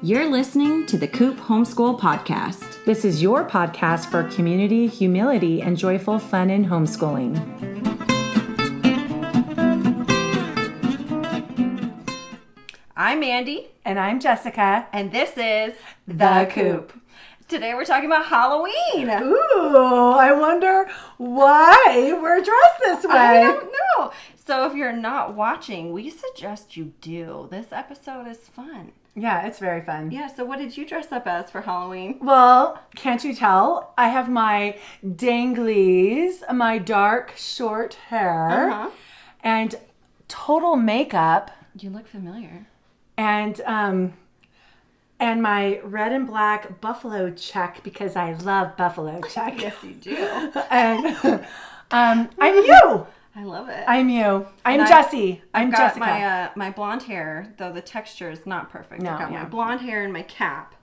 You're listening to the Coop Homeschool Podcast. This is your podcast for community, humility, and joyful fun in homeschooling. I'm Mandy. And I'm Jessica. And this is The Coop. Today we're talking about Halloween. Ooh, I wonder why we're dressed this way. I don't know. So if you're not watching, we suggest you do. This episode is fun. Yeah, it's very fun. Yeah, so what did you dress up as for Halloween? Well, can't you tell? I have my danglies, my dark short hair, and total makeup. You look familiar. And my red and black buffalo check because I love buffalo check. Yes, you do. And I'm you. I love it. I'm you. I'm Jessie. I've got Jessica. my blonde hair, though the texture is not perfect. No, I've got yeah. my blonde hair and my cap.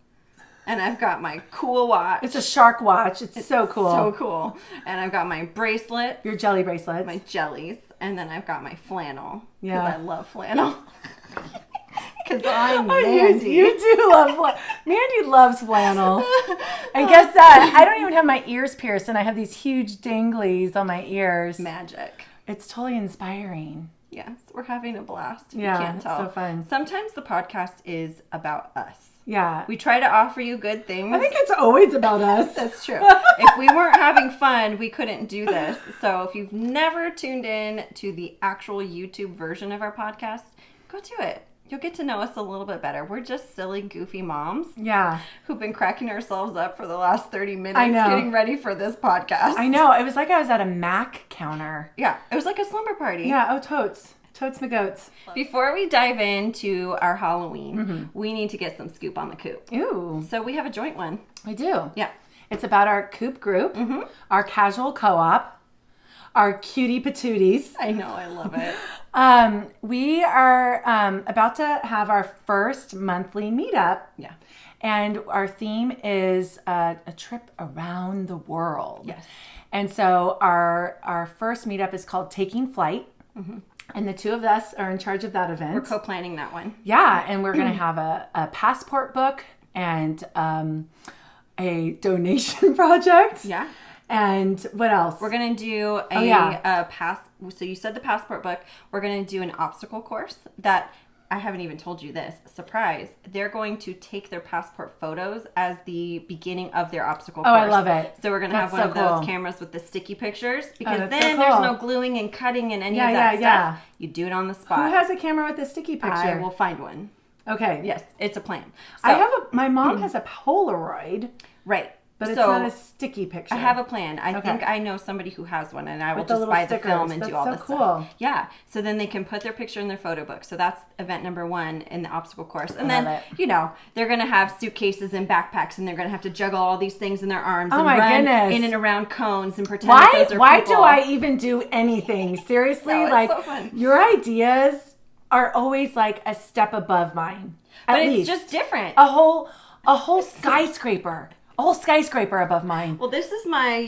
And I've got my cool watch. It's a shark watch. It's so cool. So cool. And I've got my bracelet. Your jelly bracelets. My jellies. And then I've got my flannel. Yeah. Because I love flannel. Because I'm Mandy. You do love flannel. Mandy loves flannel. And guess that? I don't even have my ears pierced, and I have these huge danglies on my ears. Magic. It's totally inspiring. Yes, we're having a blast. Yeah, You can't tell. it's so fun. Sometimes the podcast is about us. Yeah. We try to offer you good things. I think it's always about us. That's true. If we weren't having fun, we couldn't do this. So if you've never tuned in to the actual YouTube version of our podcast, go to it. You'll get to know us a little bit better. We're just silly, goofy moms. Yeah. Who've been cracking ourselves up for the last 30 minutes I know. getting ready for this podcast. I know. It was like I was at a Mac counter. Yeah. It was like a slumber party. Yeah. Oh, totes. Totes my goats. Before we dive into our Halloween, we need to get some scoop on the Coop. Ooh. So we have a joint one. I do. Yeah. It's about our Coop group, our casual co-op, our cutie patooties. I know. I love it. We are about to have our first monthly meetup. Yeah. And our theme is a trip around the world. Yes. And so our first meetup is called Taking Flight. And the two of us are in charge of that event. We're co-planning that one. Yeah, and we're going to have a passport book and a donation project. Yeah. And what else? We're going to do so you said the passport book. We're going to do an obstacle course that I haven't even told you this. Surprise. They're going to take their passport photos as the beginning of their obstacle course. Oh, I love it. So we're going to have one of those cameras with the sticky pictures because then that's so cool. there's no gluing and cutting and any of that stuff. Yeah. You do it on the spot. Who has a camera with a sticky picture? I will find one. Okay. Yes, it's a plan. So, my mom has a Polaroid. Right. But it's not a sticky picture. I have a plan. I think I know somebody who has one, and I will With the just buy little the film and stickers. do all That's this so cool. stuff. Yeah. So then they can put their picture in their photo book. So that's event number 1 in the obstacle course. And I then, love they're going to have suitcases and backpacks, and they're going to have to juggle all these things in their arms and my run goodness. in and around cones and pretend that those are Why people. do I even do anything? Seriously, No, it's so fun. Your ideas are always like a step above mine. But At it's least. just different. A whole skyscraper. A whole skyscraper above mine. Well, this is my,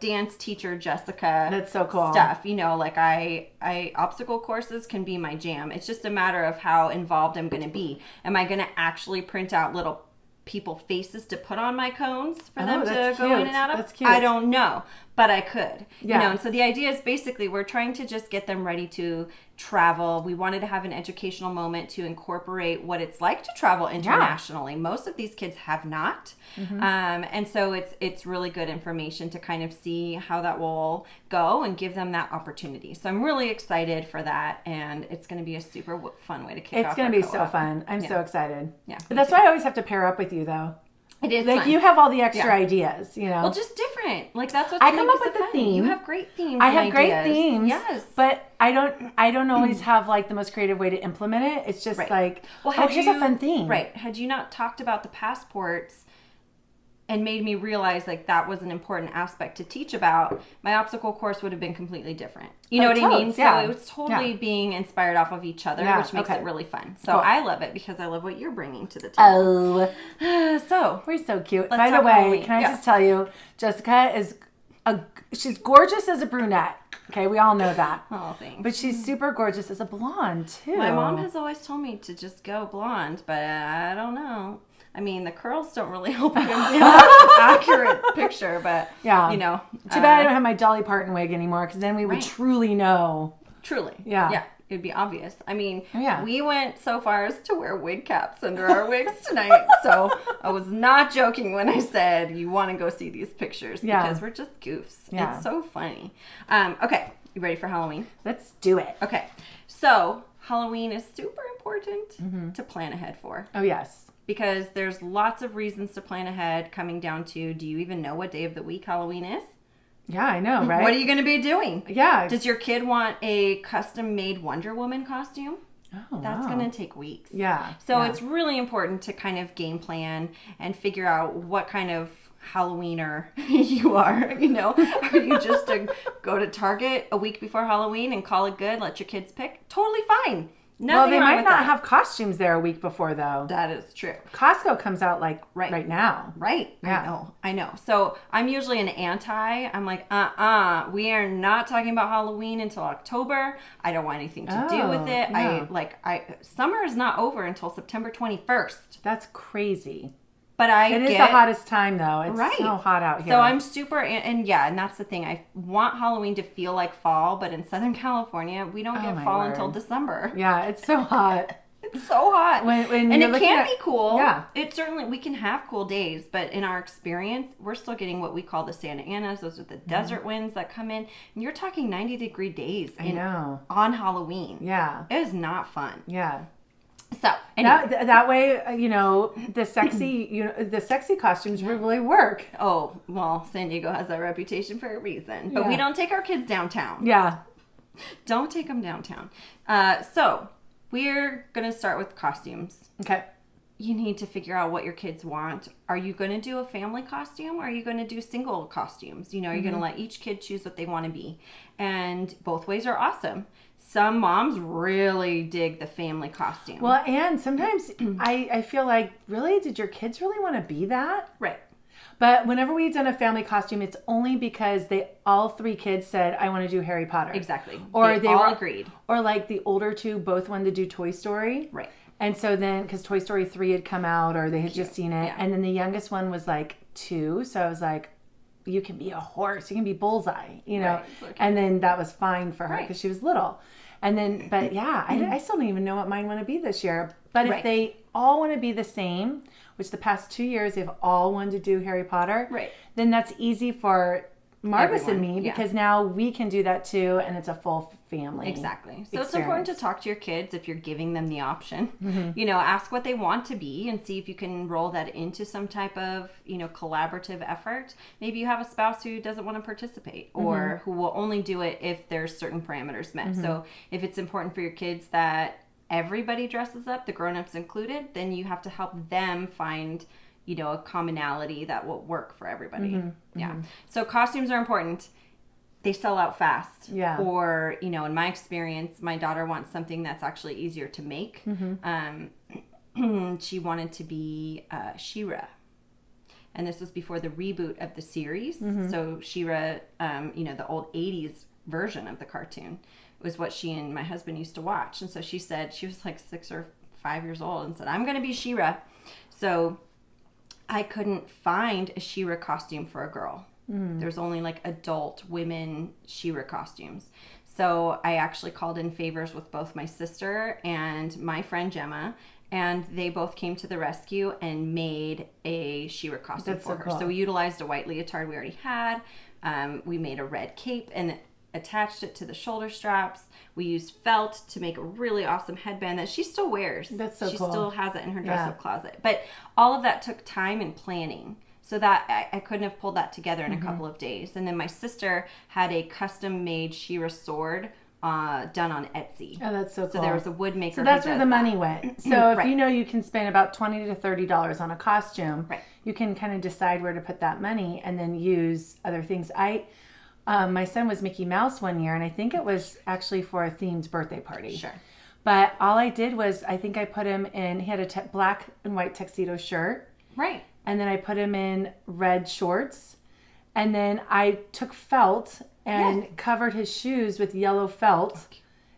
dance teacher, Jessica. That's so cool. Stuff. I obstacle courses can be my jam. It's just a matter of how involved I'm going to be. Am I going to actually print out little people faces to put on my cones for them to go in and out of? That's cute. I don't know, but I could. Yeah. And so the idea is basically we're trying to just get them ready to travel. We wanted to have an educational moment to incorporate what it's like to travel internationally. Yeah. Most of these kids have not. And so it's really good information to kind of see how that will go and give them that opportunity. So I'm really excited for that, and it's going to be a super fun way to kick off. It's going to be so co-op. fun. I'm so excited. Yeah. But that's why I always have to pair up with you, though. It is like fun. you have all the extra ideas, Well, just different. Like that's what I come up with the fun. theme. You have great themes. I have and great ideas. themes. Yes, but I don't always have like the most creative way to implement it. It's just like, here's a fun theme. Right. Had you not talked about the passports and made me realize like that was an important aspect to teach about, my obstacle course would have been completely different. You know what I mean? Yeah. So it was totally being inspired off of each other, which makes it really fun. So I love it because I love what you're bringing to the table. So we're so cute. Let's By the talk way, Halloween. can I just tell you, Jessica is she's gorgeous as a brunette. Okay, we all know that. Oh, thanks. But she's super gorgeous as a blonde too. My mom has always told me to just go blonde, but I don't know. I mean, the curls don't really help you in an accurate picture, but, yeah. you know. Too bad I don't have my Dolly Parton wig anymore, because then we would truly know. Truly. Yeah. Yeah. It'd be obvious. I mean, yeah. we went so far as to wear wig caps under our wigs tonight. So I was not joking when I said you want to go see these pictures because we're just goofs. Yeah. It's so funny. Okay. You ready for Halloween? Let's do it. Okay. So Halloween is super important to plan ahead for. Oh, yes. Because there's lots of reasons to plan ahead, coming down to, do you even know what day of the week Halloween is? Yeah, I know, right? What are you going to be doing? Yeah. Does your kid want a custom-made Wonder Woman costume? Oh, That's wow. going to take weeks. Yeah. So it's really important to kind of game plan and figure out what kind of Halloweener you are. You know, are you just to go to Target a week before Halloween and call it good, let your kids pick? Totally fine. Nothing they wrong might with not that. have costumes there a week before, though. That is true. Costco comes out like right now. Right. Yeah. I know. So I'm usually an anti. I'm like, we are not talking about Halloween until October. I don't want anything to do with it. No. Summer is not over until September 21st. That's crazy. But it is the hottest time, though. It's so hot out here. So I'm super, and that's the thing. I want Halloween to feel like fall, but in Southern California, we don't get fall until December. Yeah, it's so hot. It's so hot. When and it can be cool. Yeah. It certainly, we can have cool days, but in our experience, we're still getting what we call the Santa Anas. Those are the desert winds that come in. And you're talking 90-degree days on Halloween. Yeah. It is not fun. Yeah. So anyway. that way, the sexy costumes really work. Oh, well, San Diego has that reputation for a reason. But we don't take our kids downtown. Yeah. Don't take them downtown. So we're going to start with costumes. Okay. You need to figure out what your kids want. Are you going to do a family costume, or are you going to do single costumes? You know, you're going to let each kid choose what they want to be. And both ways are awesome. Some moms really dig the family costume. Well, and sometimes I feel like, really, did your kids really want to be that? Right. But whenever we've done a family costume, it's only because all three kids said, I want to do Harry Potter. Exactly. Or they all agreed. Or like the older two both wanted to do Toy Story. Right. And so then, because Toy Story 3 had come out, or they had just seen it. Yeah. And then the youngest one was like 2. So I was like, you can be a horse. You can be Bullseye, you know. Right. Okay. And then that was fine for her because she was little. And then, but yeah, I still don't even know what mine want to be this year. But if they all want to be the same, which the past 2 years they've all wanted to do Harry Potter, then that's easy for Marvis and me, because now we can do that too, and it's a full family. Exactly. So it's important to talk to your kids if you're giving them the option. You know, ask what they want to be and see if you can roll that into some type of, collaborative effort. Maybe you have a spouse who doesn't want to participate, or who will only do it if there's certain parameters met. So if it's important for your kids that everybody dresses up, the grown-ups included, then you have to help them find a commonality that will work for everybody. So costumes are important. They sell out fast. Yeah. Or, in my experience, my daughter wants something that's actually easier to make. She wanted to be She-Ra. And this was before the reboot of the series. So She-Ra, the old 80s version of the cartoon was what she and my husband used to watch. And so she said, she was like 6 or 5 years old, and said, I'm going to be She-Ra. So I couldn't find a She-Ra costume for a girl. There's only like adult women She-Ra costumes. So I actually called in favors with both my sister and my friend Gemma, and they both came to the rescue and made a She-Ra costume for her. Cool. So we utilized a white leotard we already had. We made a red cape and attached it to the shoulder straps. We used felt to make a really awesome headband that she still wears. That's so she cool. She still has it in her dress-up closet. But all of that took time and planning. So that I couldn't have pulled that together in a couple of days. And then my sister had a custom-made She-Ra sword done on Etsy. Oh, that's so cool. So there was a wood maker. So that's where the money went. So if you can spend about $20 to $30 on a costume, you can kind of decide where to put that money and then use other things. My son was Mickey Mouse one year, and I think it was actually for a themed birthday party. Sure. But all I did was, I think I put him in, he had a black and white tuxedo shirt. Right. And then I put him in red shorts. And then I took felt and covered his shoes with yellow felt.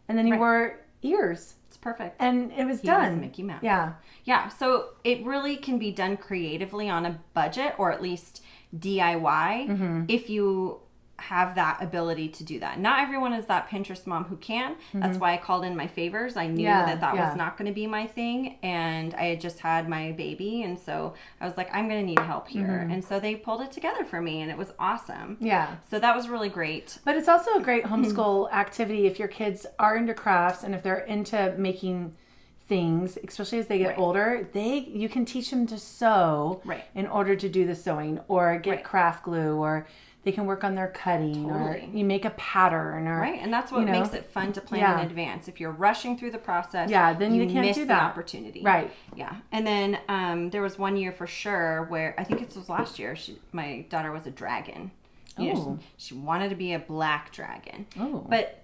And then he wore ears. It's perfect. And it was He done. was Mickey Mouse. Yeah. Yeah. So it really can be done creatively on a budget, or at least DIY, if you have that ability to do that. Not everyone is that Pinterest mom who can. That's why I called in my favors. I knew that was not going to be my thing, and I had just had my baby, and so I was like, I'm going to need help here. And so they pulled it together for me, and it was awesome. Yeah. So that was really great. But it's also a great homeschool activity if your kids are into crafts and if they're into making things, especially as they get older, you can teach them to sew in order to do the sewing, or get craft glue, or they can work on their cutting, or you make a pattern, or and that's what makes it fun to plan in advance. If you're rushing through the process, then you can't miss do the that opportunity. Yeah. And then there was one year for sure where I think it was last year. My daughter was a dragon. She wanted to be a black dragon. But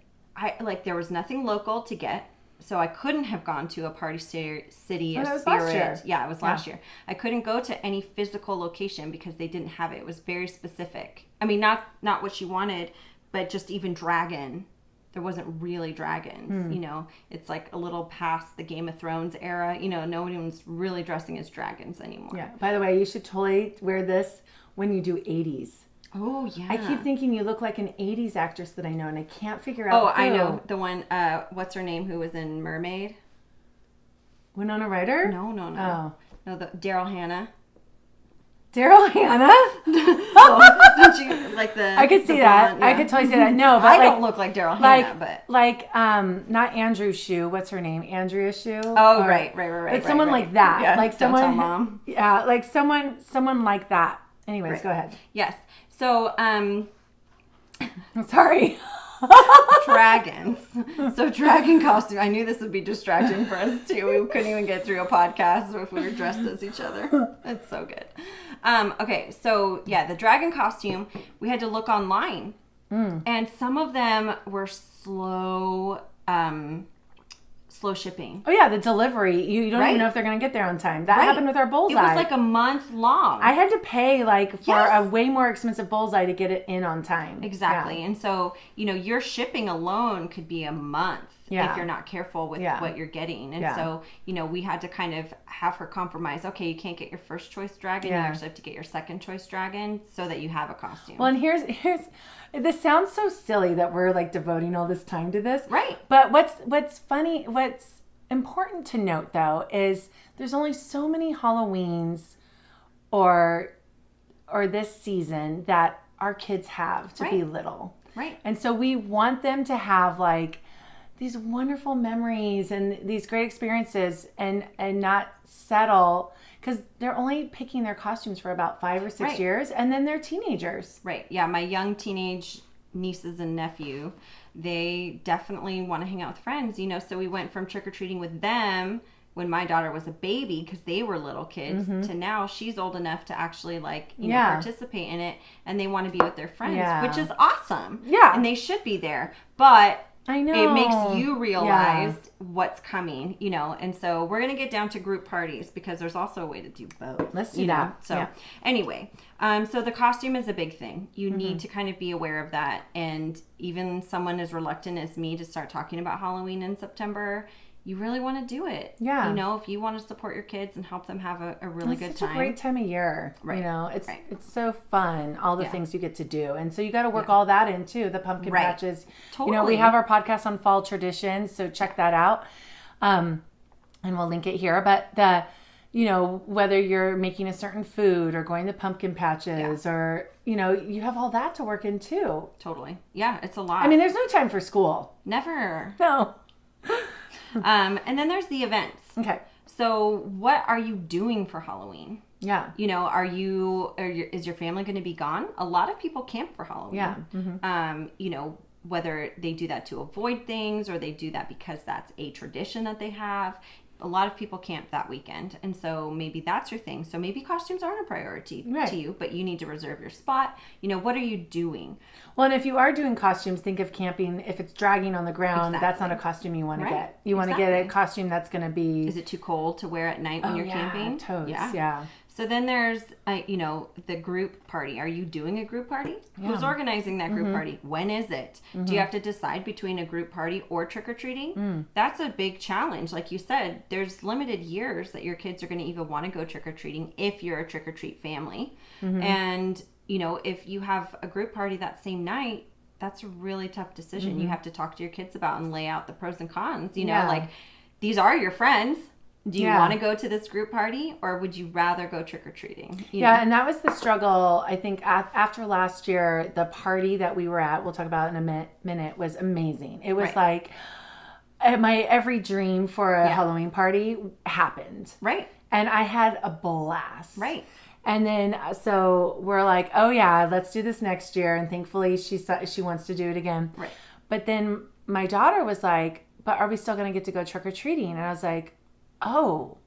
there was nothing local to get. So I couldn't have gone to a Party City of Spirit. Yeah, it was last year. I couldn't go to any physical location because they didn't have it. It was very specific. I mean, not what she wanted, but just even dragon. There wasn't really dragons. It's like a little past the Game of Thrones era. No one's really dressing as dragons anymore. Yeah. By the way, you should totally wear this when you do 80s. Oh, yeah. I keep thinking you look like an 80s actress that I know, and I can't figure out who. I know. The one, what's her name, who was in Mermaid? Winona Ryder? No. Oh. No, Daryl Hannah. Daryl Hannah? Didn't you, like the... I could see that. Yeah. I could totally see that. No, but I don't look like Daryl Hannah, but... not Andrew Shue. What's her name? Andrea Shue? Oh, right. But someone like that. Yeah, like someone... Don't tell Mom. Yeah, like someone like that. Anyways, go ahead. Yes. So, I'm sorry. Dragons. So dragon costume. I knew this would be distracting for us too. We couldn't even get through a podcast if we were dressed as each other. It's so good. Okay, so the dragon costume, we had to look online. And some of them were slow shipping. Oh yeah, the delivery. You don't even know if they're going to get there on time. That happened with our bullseye. It was like a month long. I had to pay for a way more expensive bullseye to get it in on time. Exactly. Yeah. And so, your shipping alone could be a month if you're not careful with what you're getting. And so, we had to kind of have her compromise. Okay, you can't get your first choice dragon. You actually have to get your second choice dragon so that you have a costume. Well, and here's this sounds so silly that we're like devoting all this time to this. Right. But what's funny, what's important to note though is there's only so many Halloweens or this season that our kids have to be little. Right. And so we want them to have like these wonderful memories and these great experiences and not settle, because they're only picking their costumes for about 5 or 6 years, and then they're teenagers. Right. Yeah. My young teenage nieces and nephew, they definitely want to hang out with friends, so we went from trick-or-treating with them when my daughter was a baby, because they were little kids, to now she's old enough to actually participate in it, and they want to be with their friends, which is awesome. Yeah. And they should be there. But I know. It makes you realize what's coming, and so we're going to get down to group parties because there's also a way to do both. Let's do that. So anyway, so the costume is a big thing. You need to kind of be aware of that. And even someone as reluctant as me to start talking about Halloween in September, you really want to do it. Yeah. If you want to support your kids and help them have a really good time. It's a great time of year. Right. It's so fun, all the things you get to do. And so you got to work all that in too, the pumpkin patches. Totally. We have our podcast on fall traditions, so check that out. And we'll link it here. But whether you're making a certain food or going to pumpkin patches or, you have all that to work in too. Totally. Yeah, it's a lot. I mean, there's no time for school. Never. No. And then there's the events. Okay. So what are you doing for Halloween? Yeah. Is your family going to be gone? A lot of people camp for Halloween. Yeah. Mm-hmm. Whether they do that to avoid things or they do that because that's a tradition that they have. A lot of people camp that weekend. And so maybe that's your thing. So maybe costumes aren't a priority to you, but you need to reserve your spot. What are you doing? Well, and if you are doing costumes, think of camping. If it's dragging on the ground, that's not a costume you want to get. You want to get a costume that's going to be... Is it too cold to wear at night when you're camping? Totes, yeah. So then there's, the group party. Are you doing a group party? Yeah. Who's organizing that group party? When is it? Do you have to decide between a group party or trick-or-treating? That's a big challenge. Like you said, there's limited years that your kids are going to even want to go trick-or-treating if you're a trick-or-treat family. And, if you have a group party that same night, that's a really tough decision. You have to talk to your kids about and lay out the pros and cons. Like, these are your friends. Do you want to go to this group party, or would you rather go trick-or-treating? And that was the struggle. I think after last year, the party that we were at, we'll talk about in a minute, was amazing. It was like my every dream for a Halloween party happened. Right. And I had a blast. Right. And then, so we're like, oh yeah, let's do this next year. And thankfully she wants to do it again. Right. But then my daughter was like, but are we still going to get to go trick-or-treating? And I was like, oh,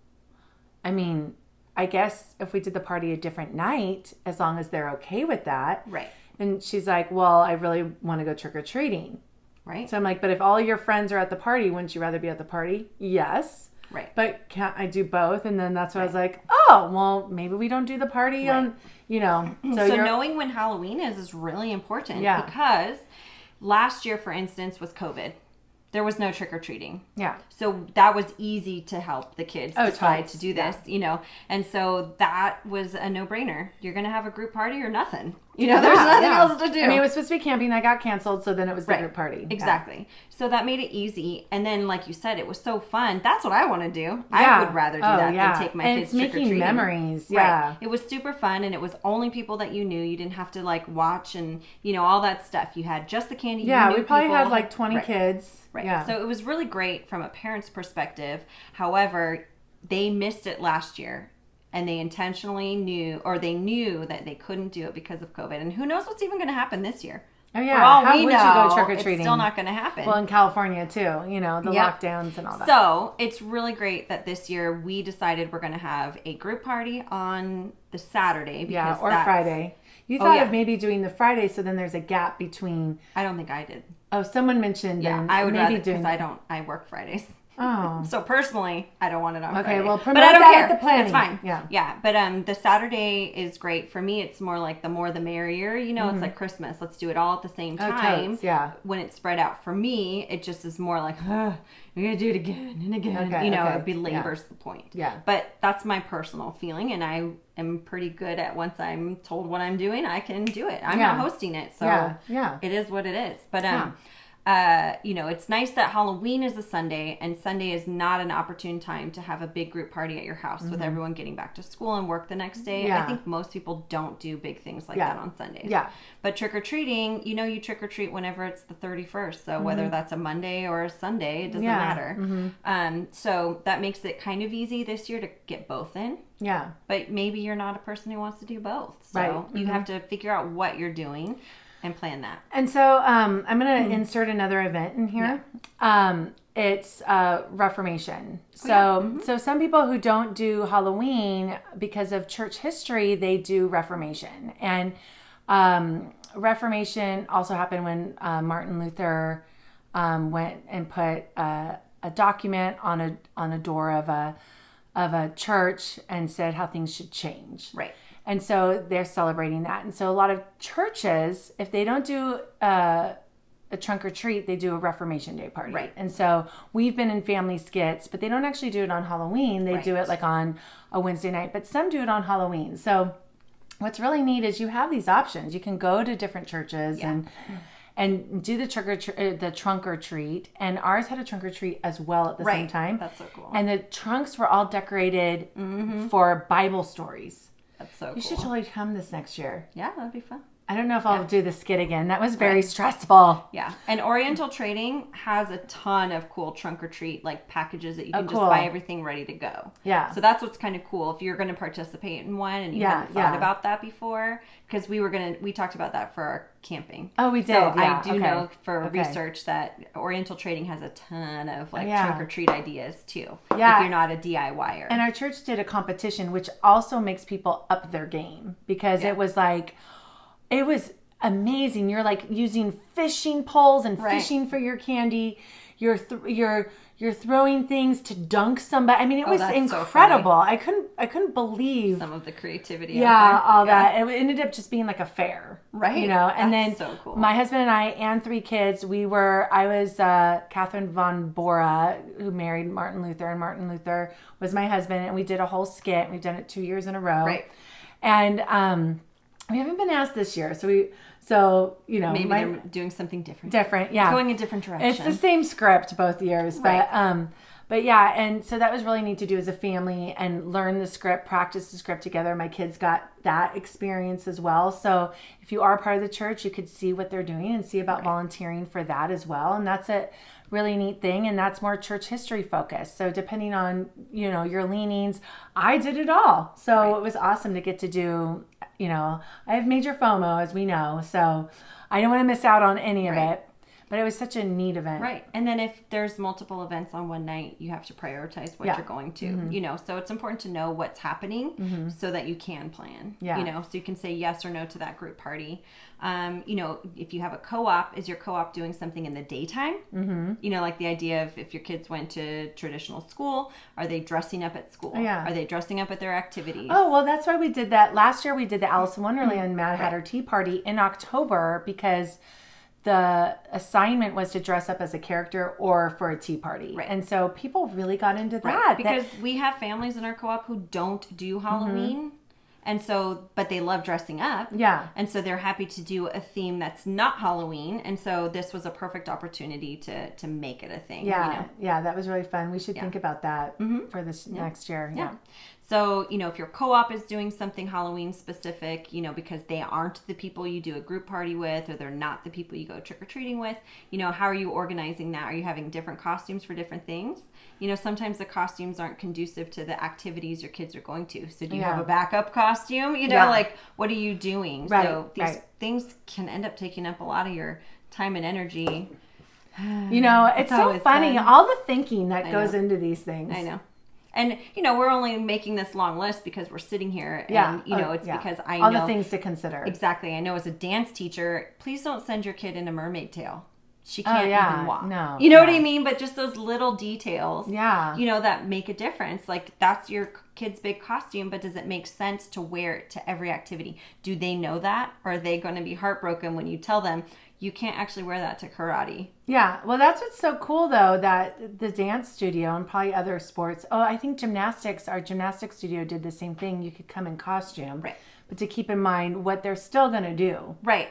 I mean, I guess if we did the party a different night, as long as they're okay with that. Right. And she's like, well, I really want to go trick-or-treating. Right. So I'm like, but if all your friends are at the party, wouldn't you rather be at the party? Yes. Right. But can't I do both? And then that's why I was like, oh, well, maybe we don't do the party on, So knowing when Halloween is really important. Yeah. Because last year, for instance, was COVID. There was no trick-or-treating. Yeah. So that was easy to help the kids decide to do this, And so that was a no-brainer. You're going to have a group party or nothing. There's nothing else to do. I mean, it was supposed to be camping. That got canceled, so then it was the group party. Exactly. Yeah. So that made it easy. And then, like you said, it was so fun. That's what I want to do. I would rather do that than take my kids trick-or-treating. It's making memories. Yeah. Right. It was super fun, and it was only people that you knew. You didn't have to, watch and, all that stuff. You had just the candy. Yeah, we probably had, 20 kids. Right. Yeah. So it was really great from a parent's perspective. However, they missed it last year, and they intentionally knew that they couldn't do it because of COVID. And who knows what's even going to happen this year? Oh yeah. How would you go trick-or-treating? It's still not going to happen. Well, in California too, the lockdowns and all that. So it's really great that this year we decided we're going to have a group party on the Saturday. Or Friday. You thought of maybe doing the Friday, so then there's a gap between. I don't think I did. Oh, someone mentioned. Yeah, I would rather, because I work Fridays. Oh. So personally, I don't want it on Friday. Okay, well, promote that at the planning. It's fine. Yeah. Yeah, but the Saturday is great. For me, it's more like the more the merrier. It's like Christmas. Let's do it all at the same time. Totes, yeah. When it's spread out. For me, it just is more like, you're going to do it again and again. It belabors the point. Yeah. But that's my personal feeling, and I am pretty good at once I'm told what I'm doing, I can do it. I'm not hosting it, so it is what it is. But it's nice that Halloween is a Sunday, and Sunday is not an opportune time to have a big group party at your house with everyone getting back to school and work the next day. Yeah. I think most people don't do big things like that on Sundays. Yeah. But trick-or-treating, you trick-or-treat whenever it's the 31st. So whether that's a Monday or a Sunday, it doesn't matter. So that makes it kind of easy this year to get both in. Yeah. But maybe you're not a person who wants to do both. So you have to figure out what you're doing and plan that. And so I'm going to insert another event in here. Yeah. It's Reformation. So some people who don't do Halloween because of church history, they do Reformation. And Reformation also happened when Martin Luther went and put a document on a door of a church and said how things should change. Right. And so they're celebrating that. And so a lot of churches, if they don't do a trunk or treat, they do a Reformation Day party. Right. And so we've been in family skits, but they don't actually do it on Halloween. They do it on a Wednesday night, but some do it on Halloween. So what's really neat is you have these options. You can go to different churches and do the trunk or treat. And ours had a trunk or treat as well at the same time. That's so cool. And the trunks were all decorated for Bible stories. That's so cool. You should totally come this next year. Yeah, that'd be fun. I don't know if I'll do the skit again. That was very stressful. Yeah. And Oriental Trading has a ton of cool trunk or treat packages that you can just buy everything ready to go. Yeah. So that's what's kind of cool if you're going to participate in one and you haven't thought about that before, because we talked about that for our camping. Oh, we did. So I do know for research that Oriental Trading has a ton of trunk or treat ideas too. Yeah. If you're not a DIYer. And our church did a competition, which also makes people up their game, because it was it was amazing. You're using fishing poles and fishing for your candy. You're you're throwing things to dunk somebody. I mean, it was incredible. So I couldn't believe some of the creativity. Yeah, all that. It ended up just being like a fair, right? You know, and That's then so cool. My husband and I and 3 kids. I was Catherine von Bora, who married Martin Luther, and Martin Luther was my husband, and we did a whole skit. We've done it 2 years in a row, right? And we haven't been asked this year, so you know, maybe they're doing something different. Yeah, going a different direction. It's the same script both years, right. But yeah, and so that was really neat to do as a family and learn the script, practice the script together. My kids got that experience as well. So if you are part of the church, you could see what they're doing and see about volunteering for that as well. And that's a really neat thing. And that's more church history focused. So depending on, you know, your leanings, I did it all. So it was awesome to get to do, you know, I have major FOMO, as we know. So I don't want to miss out on any of it. But it was such a neat event. Right. And then if there's multiple events on one night, you have to prioritize what you're going to, you know. So it's important to know what's happening so that you can plan, you know, so you can say yes or no to that group party. You know, if you have a co-op, is your co-op doing something in the daytime? You know, like the idea of if your kids went to traditional school, are they dressing up at school? Are they dressing up at their activities? Oh, well, that's why we did that. Last year we did the Alice in Wonderland Mad Hatter Tea Party in October because the assignment was to dress up as a character or for a tea party. Right. And so people really got into that. Right. Because we have families in our co-op who don't do Halloween. And so, but they love dressing up. Yeah. And so they're happy to do a theme that's not Halloween. And so this was a perfect opportunity to make it a thing. Yeah. You know? Yeah, that was really fun. We should think about that for this next year. Yeah. So, you know, if your co-op is doing something Halloween specific, you know, because they aren't the people you do a group party with, or they're not the people you go trick-or-treating with, you know, how are you organizing that? Are you having different costumes for different things? You know, sometimes the costumes aren't conducive to the activities your kids are going to. So do you have a backup costume? You know, like, what are you doing? Right. So these things can end up taking up a lot of your time and energy. You know, it's so funny. Fun. All the thinking that goes into these things. I know. And, you know, we're only making this long list because we're sitting here. And, you know, it's because I know. All the things to consider. Exactly. I know as a dance teacher, please don't send your kid in a mermaid tail. She can't even walk. No. You know what I mean? But just those little details, you know, that make a difference. Like, that's your kid's big costume, but does it make sense to wear it to every activity? Do they know that? Or are they going to be heartbroken when you tell them, you can't actually wear that to karate? Yeah. Well, that's what's so cool, though, that the dance studio and probably other sports. Oh, I think our gymnastics studio did the same thing. You could come in costume. Right. But to keep in mind what they're still going to do. Right.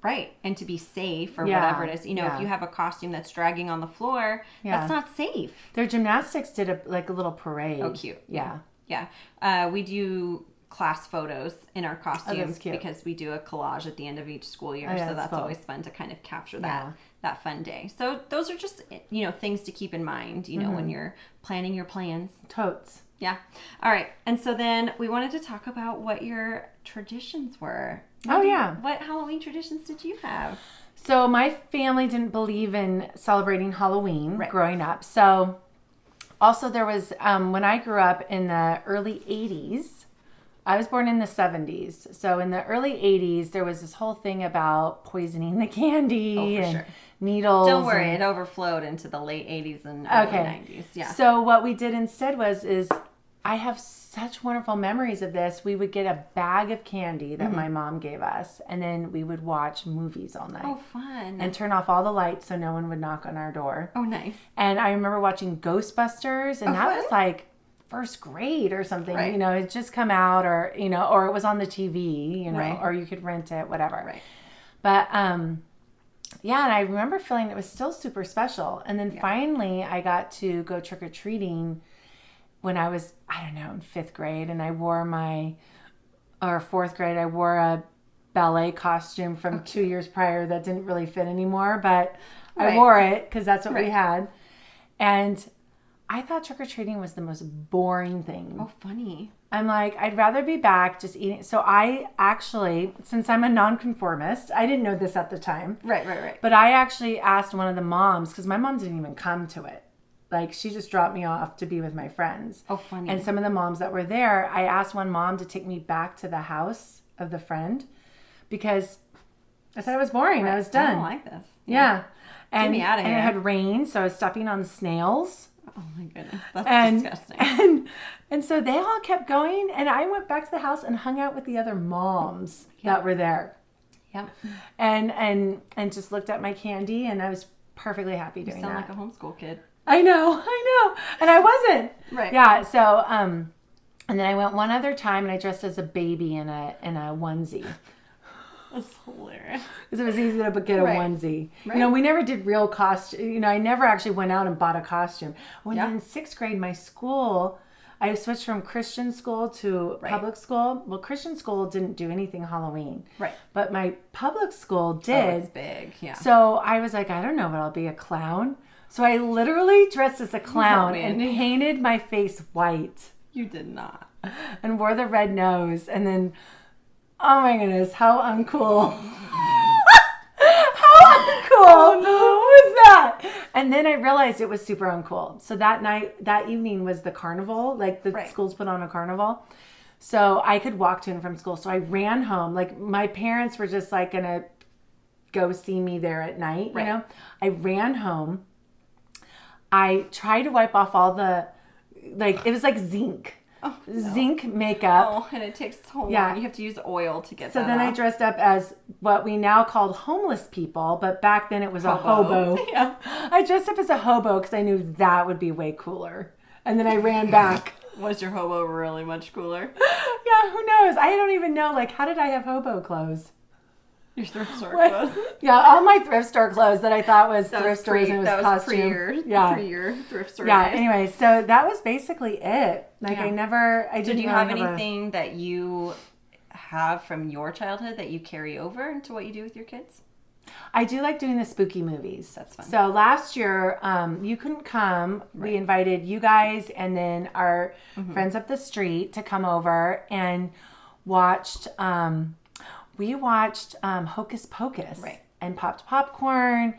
Right. And to be safe or whatever it is. You know, if you have a costume that's dragging on the floor, that's not safe. Their gymnastics did a little parade. Oh, cute. Yeah. Yeah. We do class photos in our costumes cute. Because we do a collage at the end of each school year. So that's cool. always fun to kind of capture that fun day. So those are just, you know, things to keep in mind, you know, when you're planning your plans. Totes. Yeah. All right. And so then we wanted to talk about what your traditions were. What Halloween traditions did you have? So my family didn't believe in celebrating Halloween growing up. So also there was, when I grew up in the early 80s, I was born in the 70s. So in the early 80s, there was this whole thing about poisoning the candy and needles. Don't worry, it overflowed into the late 80s and early 90s. Yeah. So what we did instead is I have such wonderful memories of this. We would get a bag of candy that my mom gave us, and then we would watch movies all night. Oh, fun. And turn off all the lights so no one would knock on our door. Oh, nice. And I remember watching Ghostbusters, and that was like first grade or something. You know, it just come out, or, you know, or it was on the TV, you know, or you could rent it, whatever. Right. But, yeah, and I remember feeling it was still super special. And then finally I got to go trick-or-treating when I was, I don't know, in 5th grade, and I wore or 4th grade, I wore a ballet costume from 2 years prior that didn't really fit anymore, but I wore it because that's what we had. And I thought trick-or-treating was the most boring thing. Oh, funny. I'm like, I'd rather be back just eating. So I actually, since I'm a nonconformist, I didn't know this at the time. Right. But I actually asked one of the moms, because my mom didn't even come to it. Like, she just dropped me off to be with my friends. Oh, funny. And some of the moms that were there, I asked one mom to take me back to the house of the friend because I thought it was boring. I was done. I don't like this. Yeah. And, get me out of here. And it had rain, so I was stepping on snails. Oh my goodness, that's disgusting. And so they all kept going, and I went back to the house and hung out with the other moms that were there. Yep. And just looked at my candy, and I was perfectly happy doing that. You sound like a homeschool kid. I know. And I wasn't. Right. Yeah, so, and then I went one other time, and I dressed as a baby in a onesie. That's hilarious. Because it was easy to get a onesie. Right. We never did real costume. I never actually went out and bought a costume. When in 6th grade, my school, I switched from Christian school to public school. Well, Christian school didn't do anything Halloween. Right. But my public school did. Oh, it's big, yeah. So I was like, I don't know, but I'll be a clown. So I literally dressed as a clown and painted my face white. You did not. And wore the red nose. And then, oh my goodness, how uncool. How uncool was that? And then I realized it was super uncool. So that evening was the carnival. Like the schools put on a carnival. So I could walk to and from school. So I ran home. Like my parents were just like going to go see me there at night, you know. I ran home. I tried to wipe off all the, it was like zinc. Oh, no. Zinc makeup. Oh, and it takes so long. Yeah. You have to use oil to get that So then off. I dressed up as what we now called homeless people, but back then it was a hobo. Yeah. I dressed up as a hobo because I knew that would be way cooler. And then I ran back. Was your hobo really much cooler? Yeah, who knows? I don't even know. How did I have hobo clothes? Your thrift store clothes? Yeah, all my thrift store clothes that I thought was thrift stores and it was costume. Pre your thrift store. Yeah, anyway, so that was basically it. I didn't Did you have anything that you have from your childhood that you carry over into what you do with your kids? I do like doing the spooky movies. That's fun. So last year, you couldn't come. Right. We invited you guys and then our friends up the street to come over and watched... we watched Hocus Pocus and popped popcorn,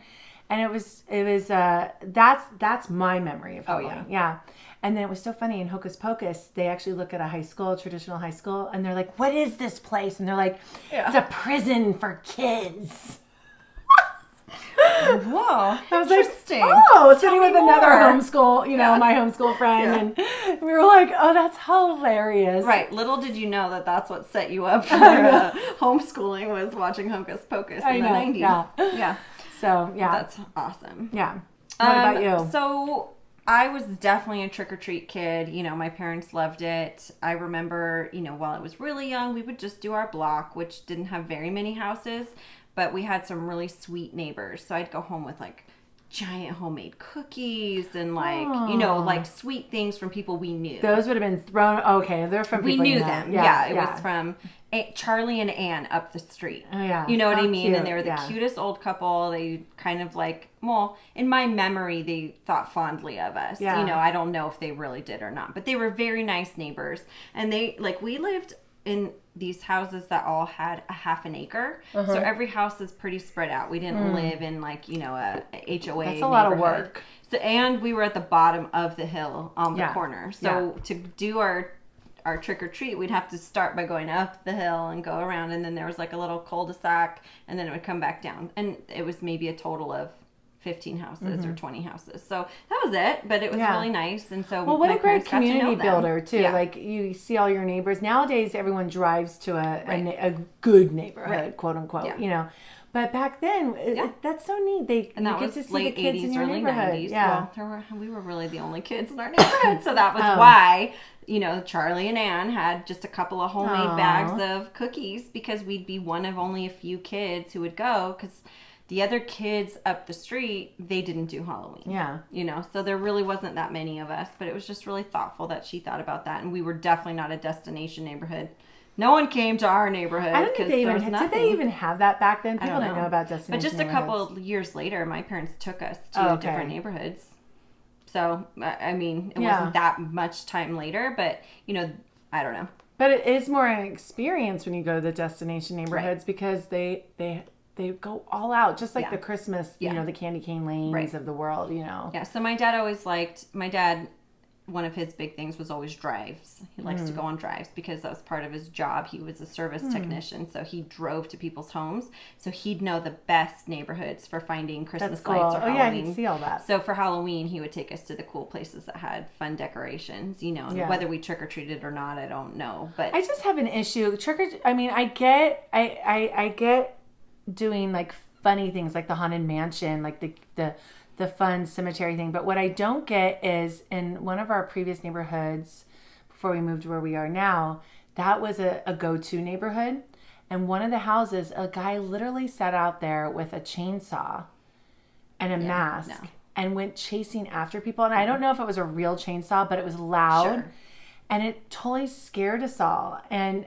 and it was that's my memory of Halloween. Yeah. And then it was so funny in Hocus Pocus, they actually look at a traditional high school, and they're like, "What is this place?" And they're like, "It's a prison for kids." Whoa, I was interesting. Like, sitting with another homeschool, my homeschool friend, and we were like, "Oh, that's hilarious!" Right. Little did you know that that's what set you up for homeschooling was watching Hocus Pocus in the 90s. Yeah. So that's awesome. Yeah. What about you? So I was definitely a trick-or-treat kid. My parents loved it. I remember, while I was really young, we would just do our block, which didn't have very many houses. But we had some really sweet neighbors. So I'd go home with giant homemade cookies and sweet things from people we knew. Those would have been thrown. Okay, they're from people we knew them. Yeah, it was from Charlie and Ann up the street. Oh yeah, you know what I mean. Cute. And they were the cutest old couple. They kind of in my memory, they thought fondly of us. Yeah. I don't know if they really did or not, but they were very nice neighbors. And they we lived in these houses that all had a half an acre. So every house is pretty spread out. We didn't live in a HOA. That's a lot of work. So, and we were at the bottom of the hill on the corner. So to do our trick or treat, we'd have to start by going up the hill and go around, and then there was a little cul-de-sac, and then it would come back down. And it was maybe a total of 15 houses or 20 houses. So that was it, but it was really nice. And so what a great community builder too. You see all your neighbors. Nowadays everyone drives to a good neighborhood, quote unquote, But back then, that's so neat. You get to see late the kids 80s, in your early neighborhood. 90s. Yeah. Well, we were really the only kids in our neighborhood. So that was why, Charlie and Ann had just a couple of homemade bags of cookies because we'd be one of only a few kids who would go because the other kids up the street, they didn't do Halloween. Yeah. So there really wasn't that many of us, but it was just really thoughtful that she thought about that. And we were definitely not a destination neighborhood. No one came to our neighborhood. I don't think did they even have that back then? People didn't know about destination But just a couple of years later, my parents took us to different neighborhoods. So, I mean, it wasn't that much time later, but, I don't know. But it is more an experience when you go to the destination neighborhoods because they go all out, just like the Christmas, the candy cane lanes of the world, Yeah, so my dad one of his big things was always drives. He likes to go on drives because that was part of his job. He was a service technician, so he drove to people's homes. So he'd know the best neighborhoods for finding Christmas lights or Halloween. Yeah, he'd see all that. So for Halloween, he would take us to the cool places that had fun decorations, and whether we trick-or-treated or not, I don't know. But I just have an issue. I mean, I get doing like funny things like the Haunted Mansion, like the fun cemetery thing. But what I don't get is in one of our previous neighborhoods before we moved to where we are now, that was a go-to neighborhood. And one of the houses, a guy literally sat out there with a chainsaw and a mask and went chasing after people. And I don't know if it was a real chainsaw, but it was loud. Sure. And it totally scared us all, and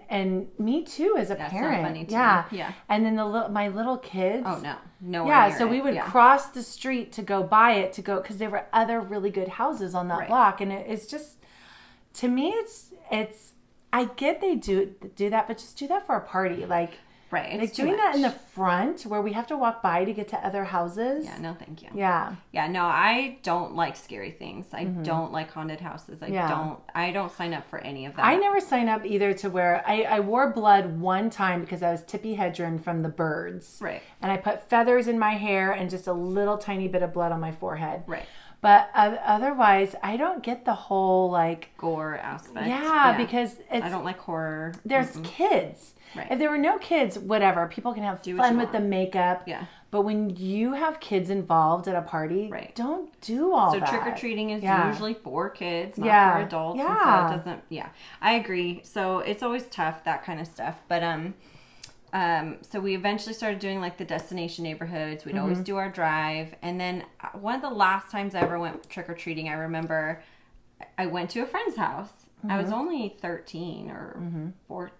me too as a parent. Not funny too. Yeah. And then my little kids. Oh no. Yeah, so we would cross the street to go buy it because there were other really good houses on that block, and it's just, to me, it's. I get they do that, but just do that for a party, like. Right. Like doing that in the front where we have to walk by to get to other houses. Yeah, no thank you. Yeah. Yeah, no, I don't like scary things. I don't like haunted houses. I don't sign up for any of that. I never sign up either to where I wore blood one time because I was Tippi Hedren from The Birds. Right. And I put feathers in my hair and just a little tiny bit of blood on my forehead. Right. But otherwise, I don't get the whole like gore aspect. Yeah, because I don't like horror. There's kids. Right. If there were no kids, whatever, people can have fun with the makeup. Yeah. But when you have kids involved at a party, don't do all that. So trick-or-treating is usually for kids, not for adults. Yeah. And so it doesn't, I agree. So it's always tough, that kind of stuff. But, so we eventually started doing like the destination neighborhoods. We'd always do our drive. And then one of the last times I ever went trick-or-treating, I remember I went to a friend's house. I was only 13 or 14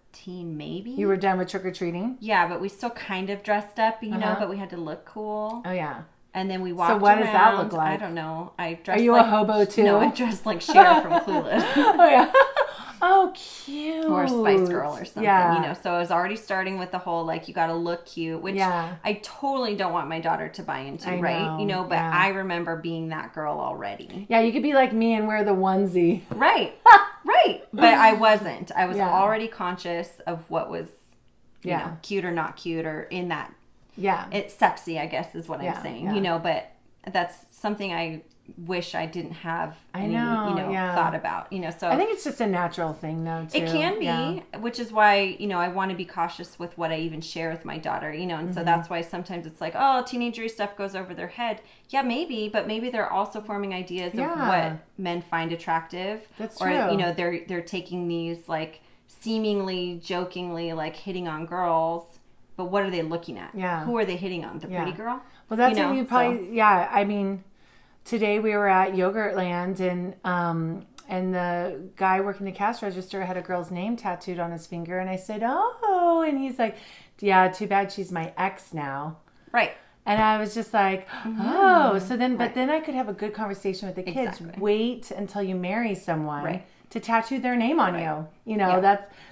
maybe. You were done with trick-or-treating? Yeah, but we still kind of dressed up, but we had to look cool. Oh, yeah. And then we walked around. So what does that look like? I don't know. I dressed Are you like, a hobo too? No, I dressed like Cher from Clueless. Oh, yeah. Oh, cute. Or a Spice Girl or something, So I was already starting with the whole, like, you got to look cute, which I totally don't want my daughter to buy into, right? But I remember being that girl already. Yeah, you could be like me and wear the onesie. Right. Right. But I wasn't. I was already conscious of what was, you know, cute or not cute or in that. Yeah. It's sexy, I guess, is what I'm saying, but that's something I wish I didn't have any, thought about, so I think it's just a natural thing though, too. It can be, which is why, I want to be cautious with what I even share with my daughter, and so that's why sometimes it's like, oh, teenagery stuff goes over their head. Yeah, maybe, but maybe they're also forming ideas of what men find attractive. That's true. Or, they're taking these like seemingly jokingly like hitting on girls, but what are they looking at? Yeah. Who are they hitting on? The pretty girl? Well, that's what you probably, I mean, today we were at Yogurtland and the guy working the cash register had a girl's name tattooed on his finger. And I said, oh, and he's like, yeah, too bad she's my ex now. Right. And I was just like, oh, so then, but then I could have a good conversation with the kids. Exactly. Wait until you marry someone to tattoo their name on you.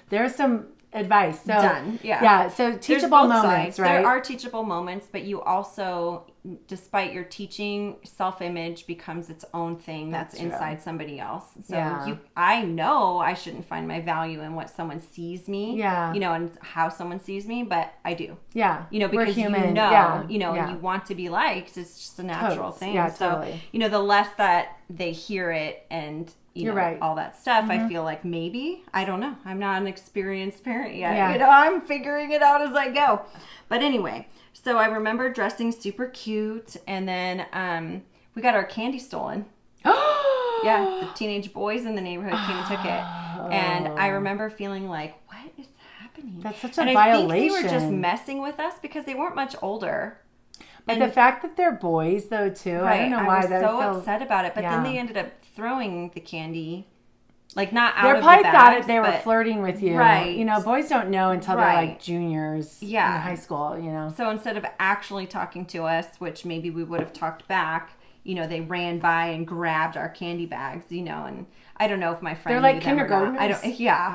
There's some advice. So, done. Yeah. Yeah. So teachable moments, right? There are teachable moments, but you also, despite your teaching, self-image becomes its own thing that's inside somebody else. So I know I shouldn't find my value in what someone sees me, and how someone sees me, but I do. Yeah. Because we're human. And you want to be liked. It's just a natural thing. Yeah, so, totally. The less that they hear it and you're right. all that stuff, I feel like maybe, I don't know. I'm not an experienced parent yet. Yeah. I'm figuring it out as I go. But anyway, so I remember dressing super cute, and then we got our candy stolen. Yeah, the teenage boys in the neighborhood came and took it. And I remember feeling like, what is happening? That's such a violation. I think they were just messing with us because they weren't much older. But the fact that they're boys, though, too, I don't know why. I was so upset about it. But then they ended up throwing the candy, like not out of the bags. They probably thought they were flirting with you. Right. Boys don't know until they're like juniors in high school, So instead of actually talking to us, which maybe we would have talked back, they ran by and grabbed our candy bags, and I don't know if my friend knew them kindergartners.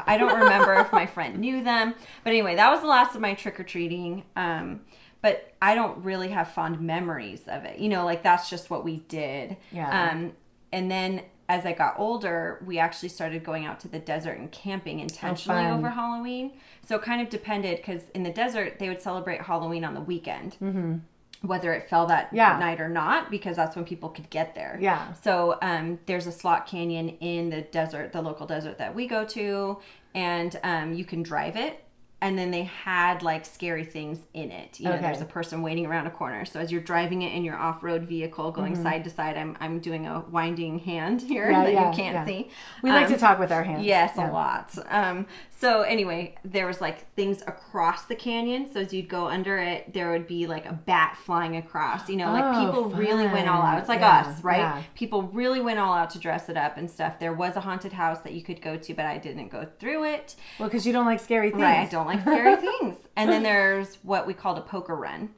I don't remember if my friend knew them. But anyway, that was the last of my trick-or-treating. But I don't really have fond memories of it. That's just what we did. Yeah. And then as I got older, we actually started going out to the desert and camping intentionally over Halloween. So it kind of depended, because in the desert, they would celebrate Halloween on the weekend. Mm-hmm. Whether it fell that night or not, because that's when people could get there. Yeah. So there's a slot canyon in the desert, the local desert that we go to, and you can drive it. And then they had like scary things in it. You know, there's a person waiting around a corner. So as you're driving it in your off-road vehicle, going side to side, I'm doing a winding hand here that you can't see. We like to talk with our hands. Yes, a lot. So anyway, there was like things across the canyon. So as you'd go under it, there would be like a bat flying across. You know, like people really went all out. It's like us, right? Yeah. People really went all out to dress it up and stuff. There was a haunted house that you could go to, but I didn't go through it. Well, because you don't like scary things. Right, I don't like scary things. And then there's what we called a poker run.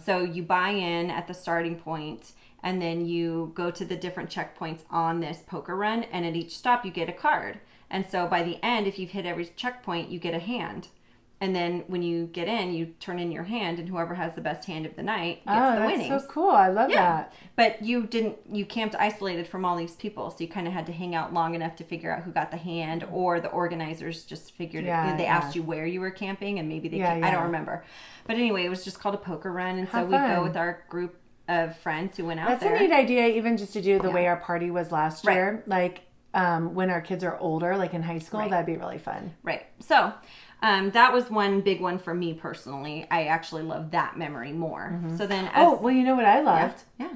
So you buy in at the starting point, and then you go to the different checkpoints on this poker run, and at each stop you get a card. And so by the end, if you've hit every checkpoint, you get a hand. And then when you get in, you turn in your hand, and whoever has the best hand of the night gets the winnings. That's so cool. I love that. But you camped isolated from all these people, so you kind of had to hang out long enough to figure out who got the hand, or the organizers just figured they asked you where you were camping, and maybe I don't remember. But anyway, it was just called a poker run, and so we go with our group of friends who went out there. That's a neat idea, even just to do the way our party was last year. Like when our kids are older, like in high school, that'd be really fun. Right. So that was one big one for me personally. I actually love that memory more. Mm-hmm. So then, well, you know what I loved? Yeah.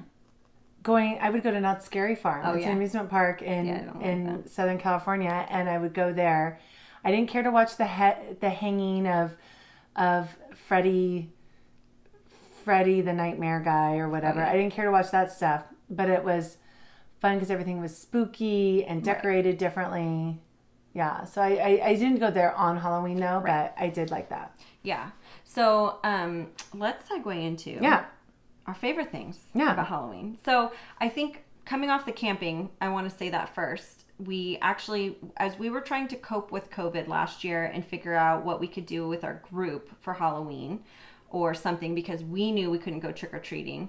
I would go to Knott's Scary Farm. It's an amusement park in Southern California, and I would go there. I didn't care to watch the hanging of Freddy the Nightmare guy or whatever. I didn't care to watch that stuff, but it was fun because everything was spooky and decorated differently. Yeah, so I didn't go there on Halloween though, but I did like that. Yeah. So let's segue into our favorite things about Halloween. So I think coming off the camping, I want to say that first. We actually, as we were trying to cope with COVID last year and figure out what we could do with our group for Halloween or something, because we knew we couldn't go trick-or-treating,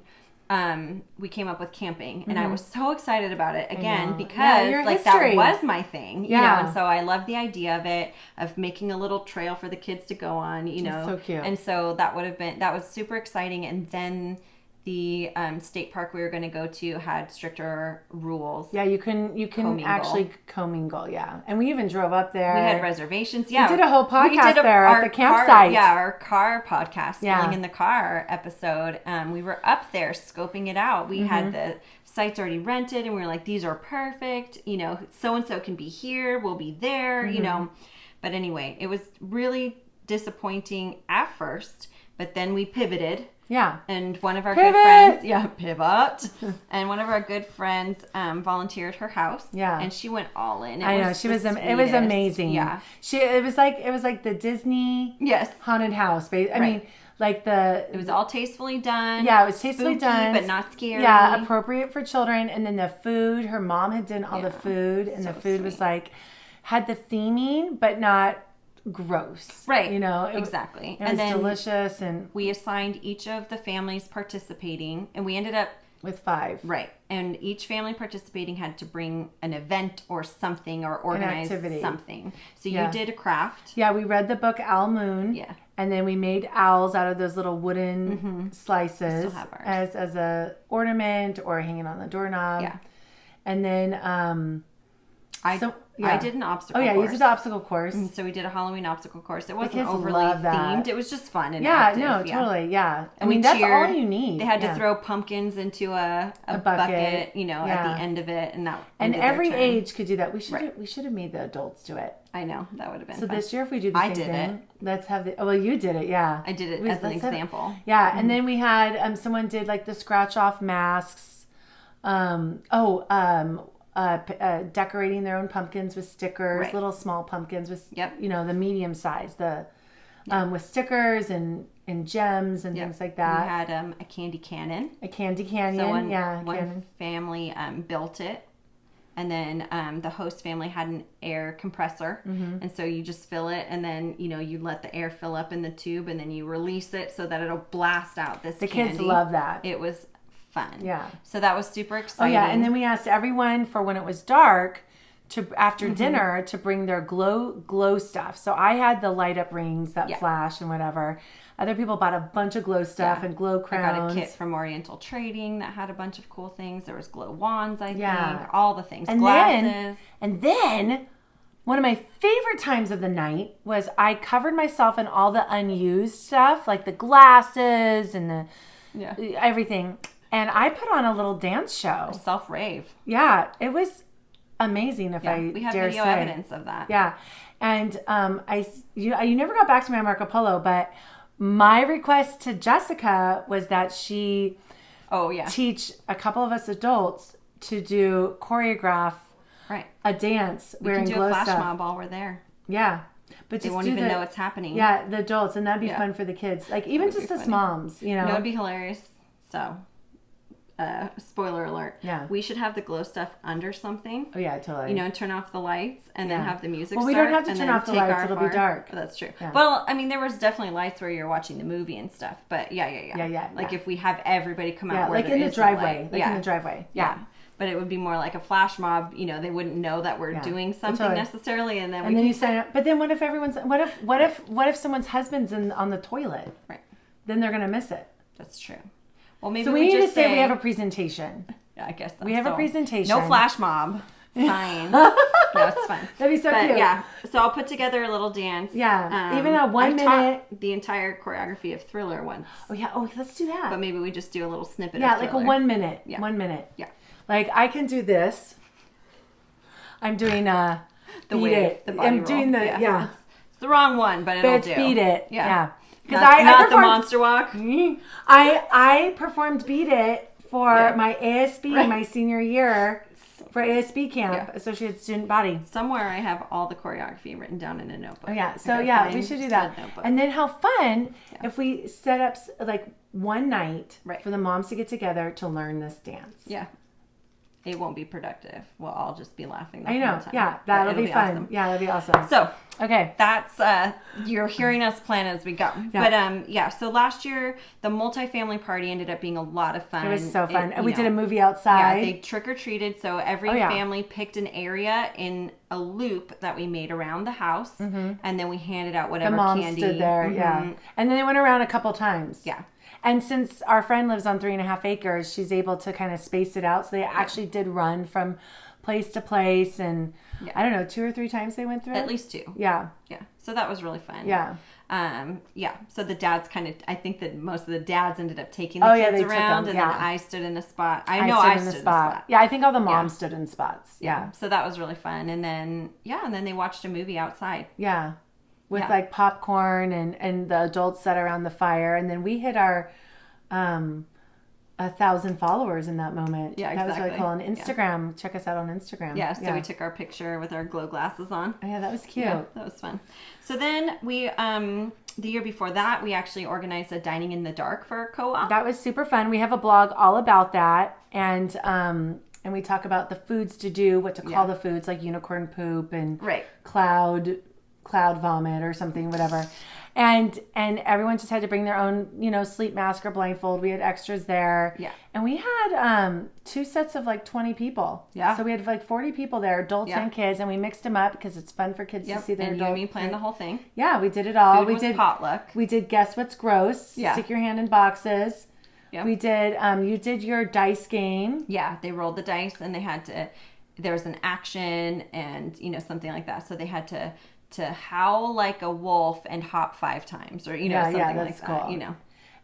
we came up with camping, and I was so excited about it again because like that was my thing, you know, and so I love the idea of it, of making a little trail for the kids to go on, you know. So cute. And so that was super exciting. And then the state park we were going to go to had stricter rules. Yeah, you can actually commingle. Yeah, and we even drove up there. We had reservations. Yeah, we did a whole podcast there at the campsite. Our car podcast, Feeling in the Car episode. We were up there scoping it out. We had the sites already rented, and we were like, these are perfect. You know, so and so can be here. We'll be there. You know, but anyway, it was really disappointing at first, but then we pivoted. Yeah. And one of our good friends, pivot. And one of our good friends volunteered her house. Yeah. And she went all in. I know. It was amazing. Yeah. It was like the Disney haunted house. I mean, like it was all tastefully done. Yeah, it was tastefully done. But not scary. Yeah, appropriate for children. And then the food, her mom had done all the food. And the food was like, had the theming, but not gross, right? You know, exactly. It was delicious, and we assigned each of the families participating, and we ended up with 5, right? And each family participating had to bring an event or something, or organize something. So you did a craft. Yeah, we read the book Owl Moon. Yeah, and then we made owls out of those little wooden slices as a ornament or hanging on the doorknob. Yeah, and then I did an obstacle course. You did the obstacle course. And so we did a Halloween obstacle course. It wasn't overly themed. It was just fun and active. Totally, yeah. I mean, that's all you need. They had to throw pumpkins into a bucket, you know, at the end of it. And every age could do that. We should have made the adults do it. I know. That would have been fun. So this year, if we do the same thing, let's have you did it, yeah. I did it as an example. And then we had, someone did like the scratch off masks. Decorating their own pumpkins with stickers, little small pumpkins with, you know, the medium size, with stickers and gems and things like that. We had a candy cannon. So one family built it, and then the host family had an air compressor, and so you just fill it, and then, you know, you let the air fill up in the tube, and then you release it so that it'll blast out this candy. The kids love that. It was fun. Yeah. So that was super exciting. Oh, yeah. And then we asked everyone for when it was dark to after dinner to bring their glow stuff. So I had the light up rings that flash and whatever. Other people bought a bunch of glow stuff and glow crowns. I got a kit from Oriental Trading that had a bunch of cool things. There was glow wands, I think. All the things. And glasses. Then one of my favorite times of the night was I covered myself in all the unused stuff, like the glasses and the everything. And I put on a little dance show. A self-rave. Yeah. It was amazing, if I we have dare video say. Evidence of that. Yeah. And you never got back to me on Marco Polo, but my request to Jessica was that she teach a couple of us adults to do choreograph a dance wearing glow stuff. We can do a flash mob while we're there. Yeah. But they won't even know it's happening. Yeah, the adults. And that'd be fun for the kids. Like, even just as moms, you know. It would be hilarious. So, spoiler alert. Yeah. We should have the glow stuff under something. Oh, yeah, totally. You know, and turn off the lights and then have the music start. Well, we don't have to turn off the lights. It'll be dark. Oh, that's true. Yeah. Well, I mean, there was definitely lights where you're watching the movie and stuff. But yeah. Like if we have everybody come out where like in the driveway. Like in the driveway. Yeah. But it would be more like a flash mob. You know, they wouldn't know that we're doing something necessarily, and then you sign up. But then what if everyone's? What if someone's husband's on the toilet? Right. Then they're gonna miss it. That's true. Well, maybe so we need to say we have a presentation. Yeah, I guess we have a presentation. No flash mob. Fine. No, it's fine. That'd be so cute. Yeah. So I'll put together a little dance. Yeah. Even a 1 minute. The entire choreography of Thriller once. Oh yeah. Oh, let's do that. But maybe we just do a little snippet. Yeah, of Thriller. like a 1 minute. Yeah. 1 minute. Yeah. Like I can do this. I'm doing the beat wave, it. the body I'm roll. doing the It's the wrong one, but it'll do. Beat it. Yeah. Because I the monster walk. I performed Beat It for my ASB my senior year for ASB camp, Associated Student Body. Somewhere I have all the choreography written down in a notebook. Oh yeah, so we should do that. And then how fun if we set up like one night for the moms to get together to learn this dance. Yeah. It won't be productive. We'll all just be laughing the whole time. Yeah, that'll be fun. Awesome. Yeah, that'll be awesome. So, okay. That's, you're hearing us plan as we go. Yeah. But, so last year, the multifamily party ended up being a lot of fun. It was so fun. And we did a movie outside. Yeah, they trick-or-treated. So every family picked an area in a loop that we made around the house. Mm-hmm. And then we handed out whatever candy. The moms stood there, And then they went around a couple times. Yeah. And since our friend lives on 3.5 acres, she's able to kind of space it out. So they actually did run from place to place. And I don't know, 2 or 3 times they went through? At least 2. Yeah. Yeah. So that was really fun. Yeah. So the dads I think that most of the dads ended up taking the kids around. And then I stood in a spot. I stood in a spot. Yeah, I think all the moms stood in spots. Yeah. So that was really fun. And then, they watched a movie outside. Yeah. With like popcorn and the adults sat around the fire. And then we hit our 1,000 followers in that moment. Yeah, exactly. That was really cool. On Instagram, check us out on Instagram. Yeah, so we took our picture with our glow glasses on. Oh, yeah, that was cute. Yeah, that was fun. So then we, the year before that, we actually organized a dining in the dark for co-op. That was super fun. We have a blog all about that. And we talk about the foods to do, what to call the foods, like unicorn poop and cloud vomit or something, whatever. And everyone just had to bring their own, sleep mask or blindfold. We had extras there. Yeah. And we had 2 sets of like 20 people. Yeah. So we had like 40 people there, adults and kids, and we mixed them up because it's fun for kids to see their adults. And you and me planned the whole thing. Yeah, we did it all. We did potluck. We did Guess What's Gross. Yeah. Stick your hand in boxes. Yeah. We did, you did your dice game. Yeah, they rolled the dice and they had to, there was an action and, something like that. So they had to howl like a wolf and hop 5 times or, something like that, cool.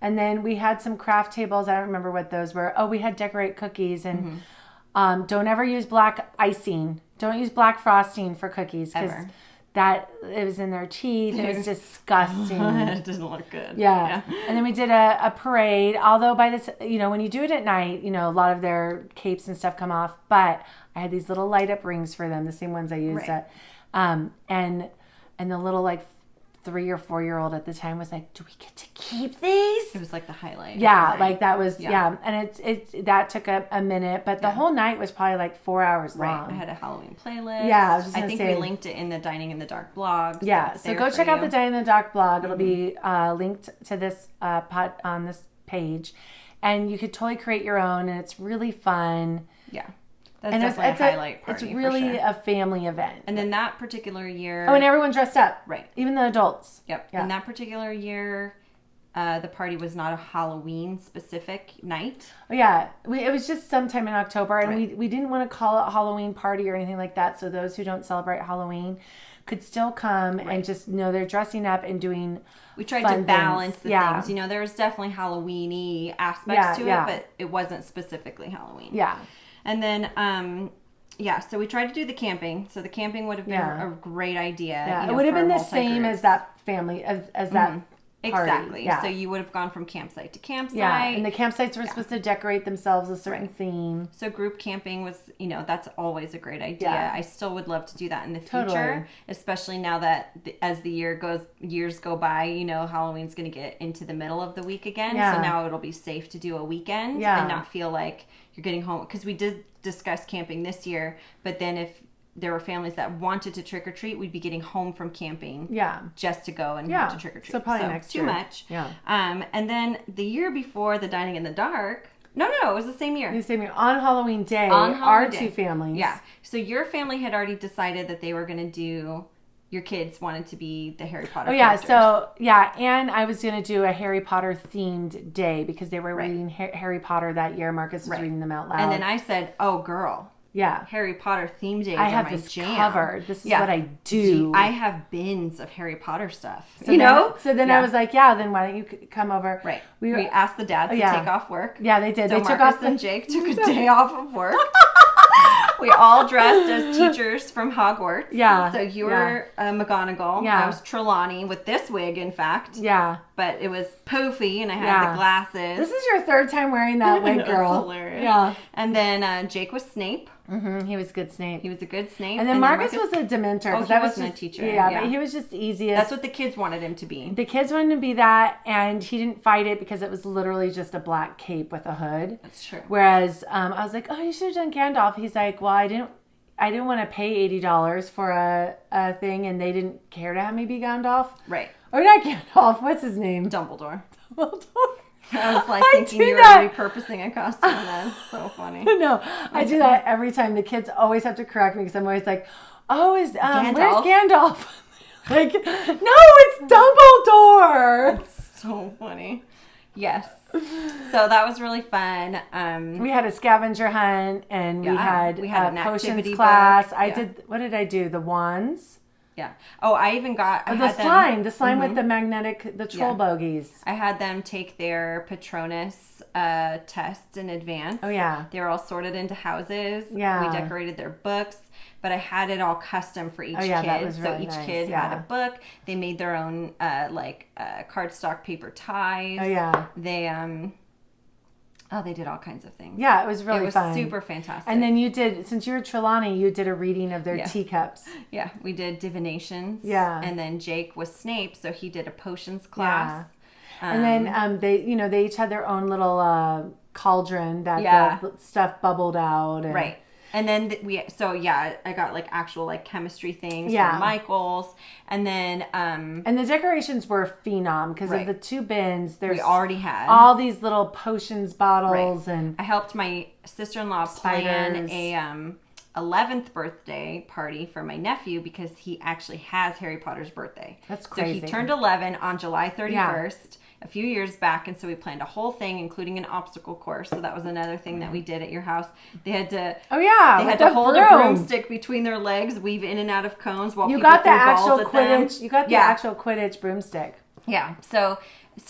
And then we had some craft tables. I don't remember what those were. Oh, we had decorate cookies and don't ever use black icing. Don't use black frosting for cookies because it was in their teeth. It was disgusting. It doesn't look good. Yeah. And then we did a parade. Although by this, when you do it at night, a lot of their capes and stuff come off. But I had these little light up rings for them, the same ones I used at, and the little 3 or 4-year-old at the time was like, "Do we get to keep these?" It was like the highlight. Yeah, like that was and it's that took a minute, but the whole night was probably like 4 hours long. Right. I had a Halloween playlist. Yeah, I think we linked it in the Dining in the Dark blog. Yeah, so go check out the Dining in the Dark blog. It'll be linked to this on this page. and you could totally create your own, and it's really fun. Yeah. That's definitely a highlight party. It's really a family event. And then that particular year... Oh, and everyone dressed up. Right. Even the adults. Yep. Yeah. In that particular year, the party was not a Halloween-specific night. Oh, yeah. It was just sometime in October, and we didn't want to call it a Halloween party or anything like that, so those who don't celebrate Halloween could still come and just know they're dressing up and doing We tried to balance the things. You know, there was definitely Halloween-y aspects to it, but it wasn't specifically Halloween. Yeah. And then, so we tried to do the camping. So the camping would have been a great idea. Yeah, you know, it would have been the same as that family, as that party. Exactly. Yeah. So you would have gone from campsite to campsite. Yeah, and the campsites were supposed to decorate themselves a certain theme. So group camping was, you know, that's always a great idea. Yeah. I still would love to do that in the future, especially now that as the years go by, you know, Halloween's going to get into the middle of the week again. Yeah. So now it'll be safe to do a weekend and not feel like you're getting home, because we did discuss camping this year, but then if there were families that wanted to trick or treat, we'd be getting home from camping just to go and have to trick or treat. So probably next year. Too much. Yeah. And then the year before the dining in the dark, no, it was the same year. The same year. On Halloween Day, our two families. Yeah. So your family had already decided that they were going to do... Your kids wanted to be the Harry Potter characters. And I was going to do a Harry Potter themed day because they were reading Harry Potter that year. Marcus was reading them out loud. And then I said, oh, girl. Yeah. Harry Potter themed days I have are my this jam. covered. This is what I do. I have bins of Harry Potter stuff. So then I was like, then why don't you come over? Right. We asked the dads to take off work. Yeah, they did. So they took Marcus off and Jake took a day off of work. We all dressed as teachers from Hogwarts. Yeah. So you were McGonagall. Yeah. I was Trelawney with this wig, in fact. Yeah. But it was poofy, and I had the glasses. This is your third time wearing that wig, girl. That's hilarious. Yeah. And then Jake was Snape. Mm-hmm. He was a good Snape. He was a good Snape. And then Marcus was a Dementor. Oh, he wasn't a teacher. Yeah, but he was just easiest. That's what the kids wanted him to be. The kids wanted him to be that, and he didn't fight it because it was literally just a black cape with a hood. That's true. Whereas I was like, oh, you should have done Gandalf. He's like, well, I didn't want to pay $80 for a thing, and they didn't care to have me be Gandalf. Right. Or not Gandalf. What's his name? Dumbledore. Dumbledore. I was like thinking you were repurposing a costume. That's so funny. No, I do that every time. The kids always have to correct me because I'm always like, oh, where's Gandalf? Like, no, it's Dumbledore. That's so funny. Yes. So that was really fun. We had a scavenger hunt, and we had a potions class. What did I do? The wands. Yeah. Oh, I even got... the slime with the magnetic, the troll bogies. I had them take their Patronus test in advance. Oh, yeah. They were all sorted into houses. Yeah. We decorated their books, but I had it all custom for each kid. That was really nice. Kid had a book. They made their own, cardstock paper ties. Oh, yeah. They did all kinds of things. Yeah, it was really fun. It was super fantastic. And then you did, since you were Trelawney, you did a reading of their teacups. Yeah, we did divinations. Yeah. And then Jake was Snape, so he did a potions class. Yeah. And then they each had their own little cauldron that the stuff bubbled out. And, right. And then I got like actual like chemistry things from Michael's, and then and the decorations were phenom because of the two bins. We already had all these little potions bottles, and I helped my sister-in-law plan a 11th birthday party for my nephew because he actually has Harry Potter's birthday. That's crazy. So he turned 11 on July 31st. A few years back, and so we planned a whole thing, including an obstacle course. So that was another thing that we did at your house. They had to hold a broomstick between their legs, weave in and out of cones while people threw balls at them. You got the actual Quidditch broomstick. Yeah. So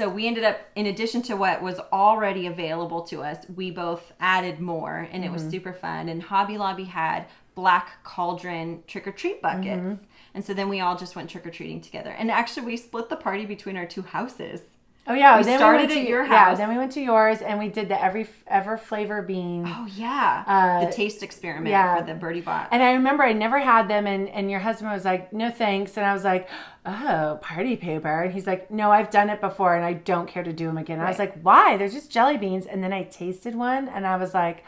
we ended up, in addition to what was already available to us, we both added more, and it was super fun. And Hobby Lobby had black cauldron trick-or-treat buckets. And so then we all just went trick-or-treating together. And actually, we split the party between our two houses. Oh yeah, we started at your house. Yeah, then we went to yours, and we did the ever flavor bean. Oh yeah, the taste experiment for the Birdie Bot. And I remember I never had them, and your husband was like, "No thanks," and I was like, "Oh, party paper," and he's like, "No, I've done it before, and I don't care to do them again." And I was like, "Why? They're just jelly beans." And then I tasted one, and I was like,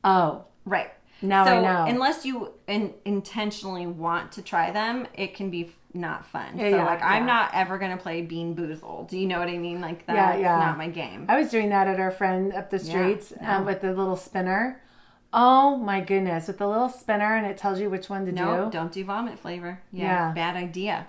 "Oh, right." Now I know. Unless you intentionally want to try them, it can be not fun. I'm not ever going to play Bean Boozled. Do you know what I mean? Like, that's not my game. I was doing that at our friend up the streets with the little spinner. Oh my goodness, with the little spinner, and it tells you which one to do. No, don't do vomit flavor. Yeah. Bad idea.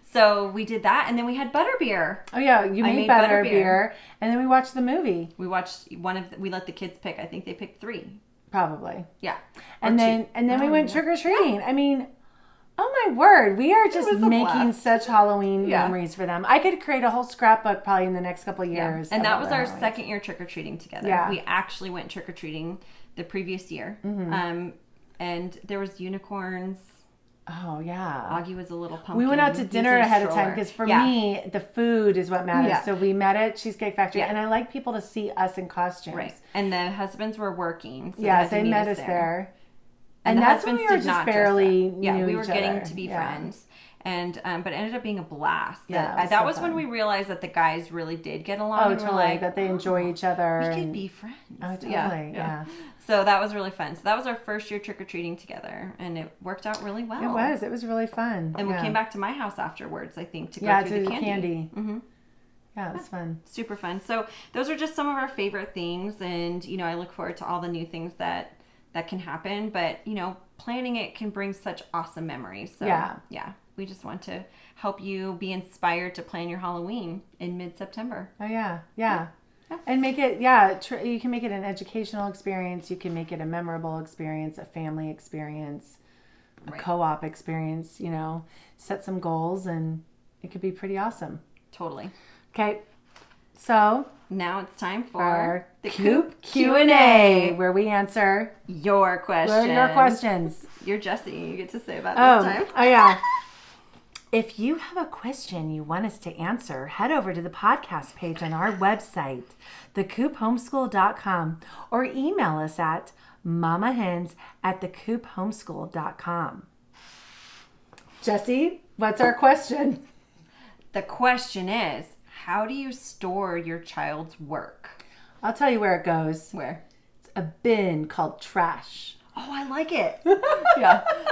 So we did that, and then we had butterbeer. Oh yeah, you made butterbeer, and then we watched the movie. We watched we let the kids pick. I think they picked 3. Probably. Yeah. And then we went trick or treating. I mean, oh my word, we are just making such Halloween memories for them. I could create a whole scrapbook probably in the next couple of years. And that was our second year trick or treating together. Yeah. We actually went trick or treating the previous year. Mm-hmm. And there was unicorns. Oh, yeah. Augie was a little pumpkin. We went out to dinner ahead of time because for me, the food is what matters. Yeah. So we met at Cheesecake Factory, and I like people to see us in costumes. Right. And the husbands were working. So they met us there. And that's when we were just barely knew we were each getting other. to be friends. And but it ended up being a blast. That was when we realized that the guys really did get along. Oh, totally. That they enjoy each other. We could be friends. Oh, totally. Yeah. So that was really fun. So that was our first year trick-or-treating together. And it worked out really well. It was really fun. And we came back to my house afterwards, I think, to go through the candy. Mm-hmm. Yeah, it was fun. Super fun. So those are just some of our favorite things. And, I look forward to all the new things that can happen. But, planning it can bring such awesome memories. So, we just want to help you be inspired to plan your Halloween in mid-September. Oh, yeah. And make it, you can make it an educational experience. You can make it a memorable experience, a family experience, a co-op experience, set some goals, and it could be pretty awesome. Totally. Okay. So now it's time for the Coop Q&A, where we answer your questions. You're Jessie. You get to say about this time. Oh, yeah. If you have a question you want us to answer, head over to the podcast page on our website, thecoophomeschool.com, or email us at mamahens@thecoophomeschool.com. Jessie, what's our question? The question is, how do you store your child's work? I'll tell you where it goes. Where? It's a bin called trash. Oh, I like it.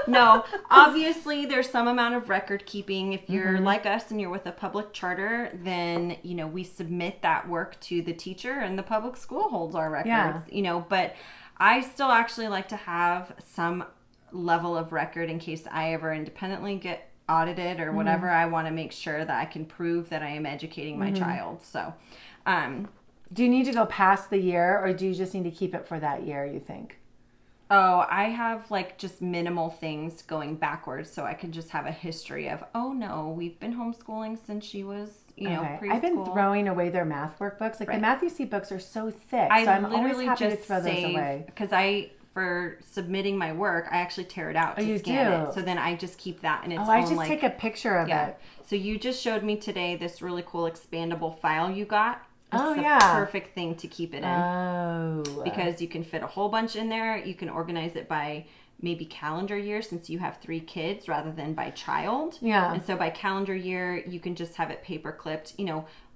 No, obviously there's some amount of record keeping. If you're like us and you're with a public charter, then, we submit that work to the teacher and the public school holds our records, but I still actually like to have some level of record in case I ever independently get audited or whatever. I want to make sure that I can prove that I am educating my child. So, do you need to go past the year, or do you just need to keep it for that year, you think? Oh, I have just minimal things going backwards, so I can just have a history of, oh no, we've been homeschooling since she was, preschool. I've been throwing away their math workbooks. The Matthew C books are so thick, so I'm always happy to throw those away. Because for submitting my work, I actually tear it out to scan it. So then I just keep that in its own. I just take a picture of it. So you just showed me today this really cool expandable file you got. It's the perfect thing to keep it in. Oh. Because you can fit a whole bunch in there. You can organize it by maybe calendar year since you have 3 kids rather than by child. Yeah. And so by calendar year, you can just have it paper clipped.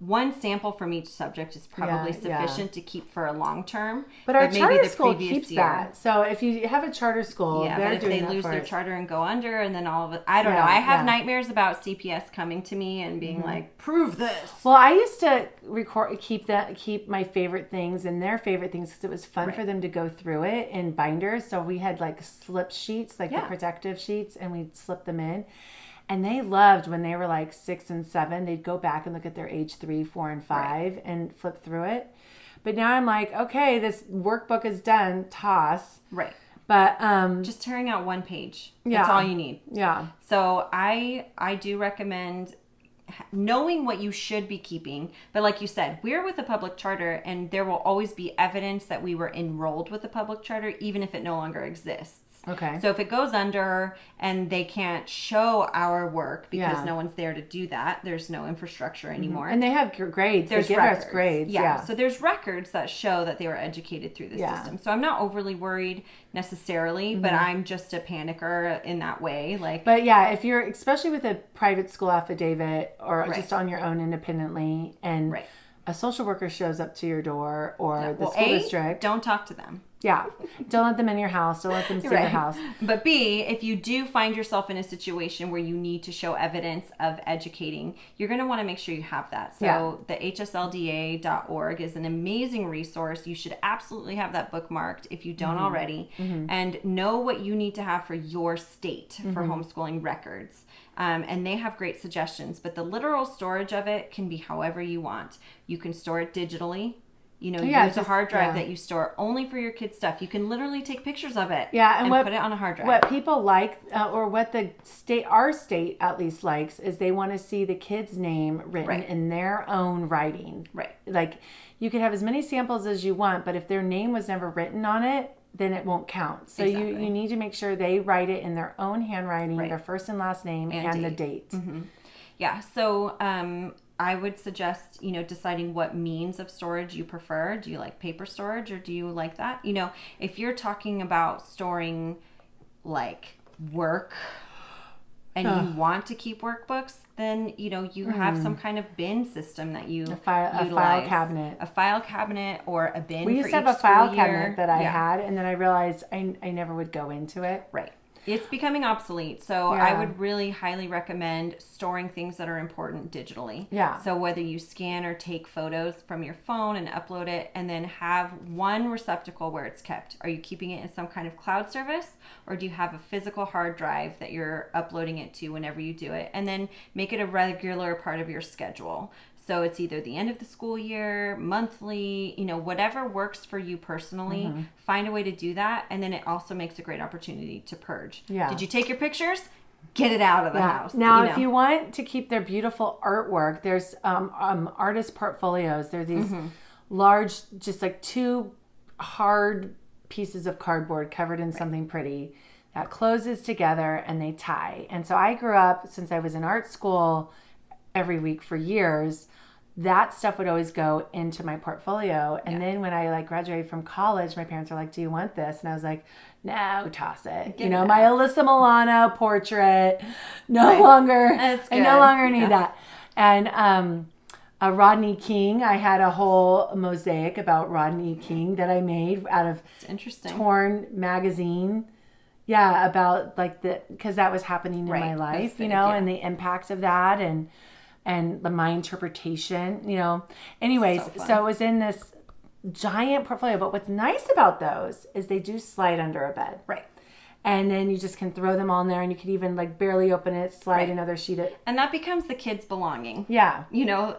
One sample from each subject is probably sufficient to keep for a long term. But our charter school keeps that. So if you have a charter school, but if they lose their charter and go under and then all of it, I don't know. I have nightmares about CPS coming to me and being like, prove this. Well, I used to keep my favorite things and their favorite things because it was fun for them to go through it in binders. So we had slip sheets, the protective sheets, and we'd slip them in. And they loved when they were 6 and 7, they'd go back and look at their age 3, 4, and 5 and flip through it. But now I'm like, okay, this workbook is done, toss. Right. But just tearing out one page. That's all you need. Yeah. So I do recommend knowing what you should be keeping. But like you said, we're with a public charter and there will always be evidence that we were enrolled with a public charter, even if it no longer exists. Okay. So if it goes under and they can't show our work because no one's there to do that, there's no infrastructure anymore. And they have grades. They give us grades. Yeah. So there's records that show that they were educated through the system. So I'm not overly worried necessarily, but I'm just a panicker in that way. But yeah, if you're, especially with a private school affidavit or just on your own independently and a social worker shows up to your door or the school district. Don't talk to them. Yeah. Don't let them in your house. Don't let them see your house. But B, if you do find yourself in a situation where you need to show evidence of educating, you're going to want to make sure you have that. So the hslda.org is an amazing resource. You should absolutely have that bookmarked if you don't already. And know what you need to have for your state for homeschooling records. And they have great suggestions. But the literal storage of it can be however you want. You can store it digitally. You know, use a hard drive that you store only for your kids' stuff. You can literally take pictures of it and put it on a hard drive. What people like, or what our state at least likes, is they want to see the kid's name written in their own writing. Right. Like, you can have as many samples as you want, but if their name was never written on it, then it won't count. So you need to make sure they write it in their own handwriting, their first and last name, and the date. Yeah. So, I would suggest, deciding what means of storage you prefer. Do you like paper storage or do you like that? If you're talking about storing like work and you want to keep workbooks, then, you have some kind of bin system that you utilize. A file cabinet or a bin. We used to have a file cabinet that I had, and then I realized I never would go into it. Right. It's becoming obsolete, so I would really highly recommend storing things that are important digitally. Yeah. So whether you scan or take photos from your phone and upload it, and then have one receptacle where it's kept. Are you keeping it in some kind of cloud service, or do you have a physical hard drive that you're uploading it to whenever you do it? And then make it a regular part of your schedule. So it's either the end of the school year, monthly, whatever works for you personally, find a way to do that. And then it also makes a great opportunity to purge. Yeah. Did you take your pictures? Get it out of the house. Now, if you want to keep their beautiful artwork, there's artist portfolios. They're these large, just like 2 hard pieces of cardboard covered in something pretty that closes together and they tie. And so I grew up, since I was in art school every week for years, that stuff would always go into my portfolio. And then when I graduated from college, my parents were like, do you want this? And I was like, no, toss it. My Alyssa Milano portrait, no longer, I no longer need that. And Rodney King, I had a whole mosaic about Rodney King that I made out of torn magazine. Yeah, about because that was happening in my life, and the impact of that and my interpretation, Anyways, so it was in this giant portfolio. But what's nice about those is they do slide under a bed. Right. And then you just can throw them on there, and you could even barely open it, slide another sheet. And that becomes the kid's belonging. Yeah.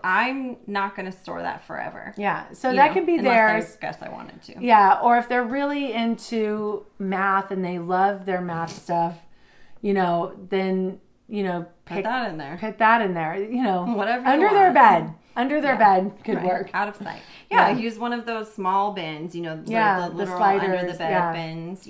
I'm not going to store that forever. Yeah. So that can be theirs. I guess I wanted to. Yeah. Or if they're really into math and they love their math stuff, then, put that in there. Put that in there, whatever. Under their bed. Under their bed could work. Out of sight. Yeah. Use one of those small bins, the literal sliders, under the bed bins,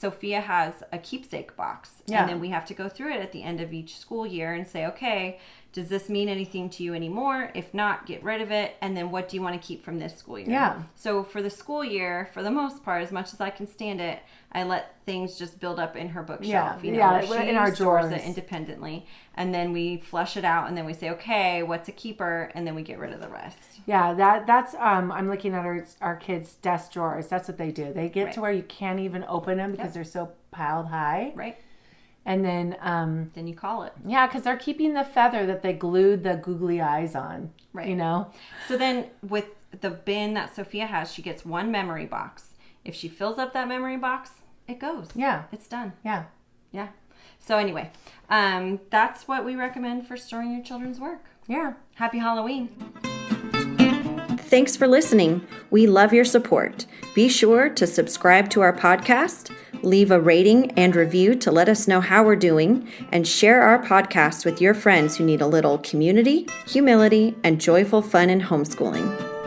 Sophia has a keepsake box, and then we have to go through it at the end of each school year and say, okay, does this mean anything to you anymore? If not, get rid of it. And then what do you want to keep from this school year? Yeah. So for the school year, for the most part, as much as I can stand it, I let things just build up in her bookshelf. She in our drawers it independently. And then we flush it out, and then we say, okay, what's a keeper? And then we get rid of the rest. Yeah, that's I'm looking at our kids' desk drawers. That's what they do. They get to where you can't even open them because they're so piled high. Right. And then you call it. Yeah, because they're keeping the feather that they glued the googly eyes on. Right. So then with the bin that Sophia has, she gets one memory box. If she fills up that memory box, it goes. Yeah. It's done. Yeah. Yeah. So anyway, that's what we recommend for storing your children's work. Yeah. Happy Halloween. Thanks for listening. We love your support. Be sure to subscribe to our podcast, leave a rating and review to let us know how we're doing, and share our podcast with your friends who need a little community, humility, and joyful fun in homeschooling.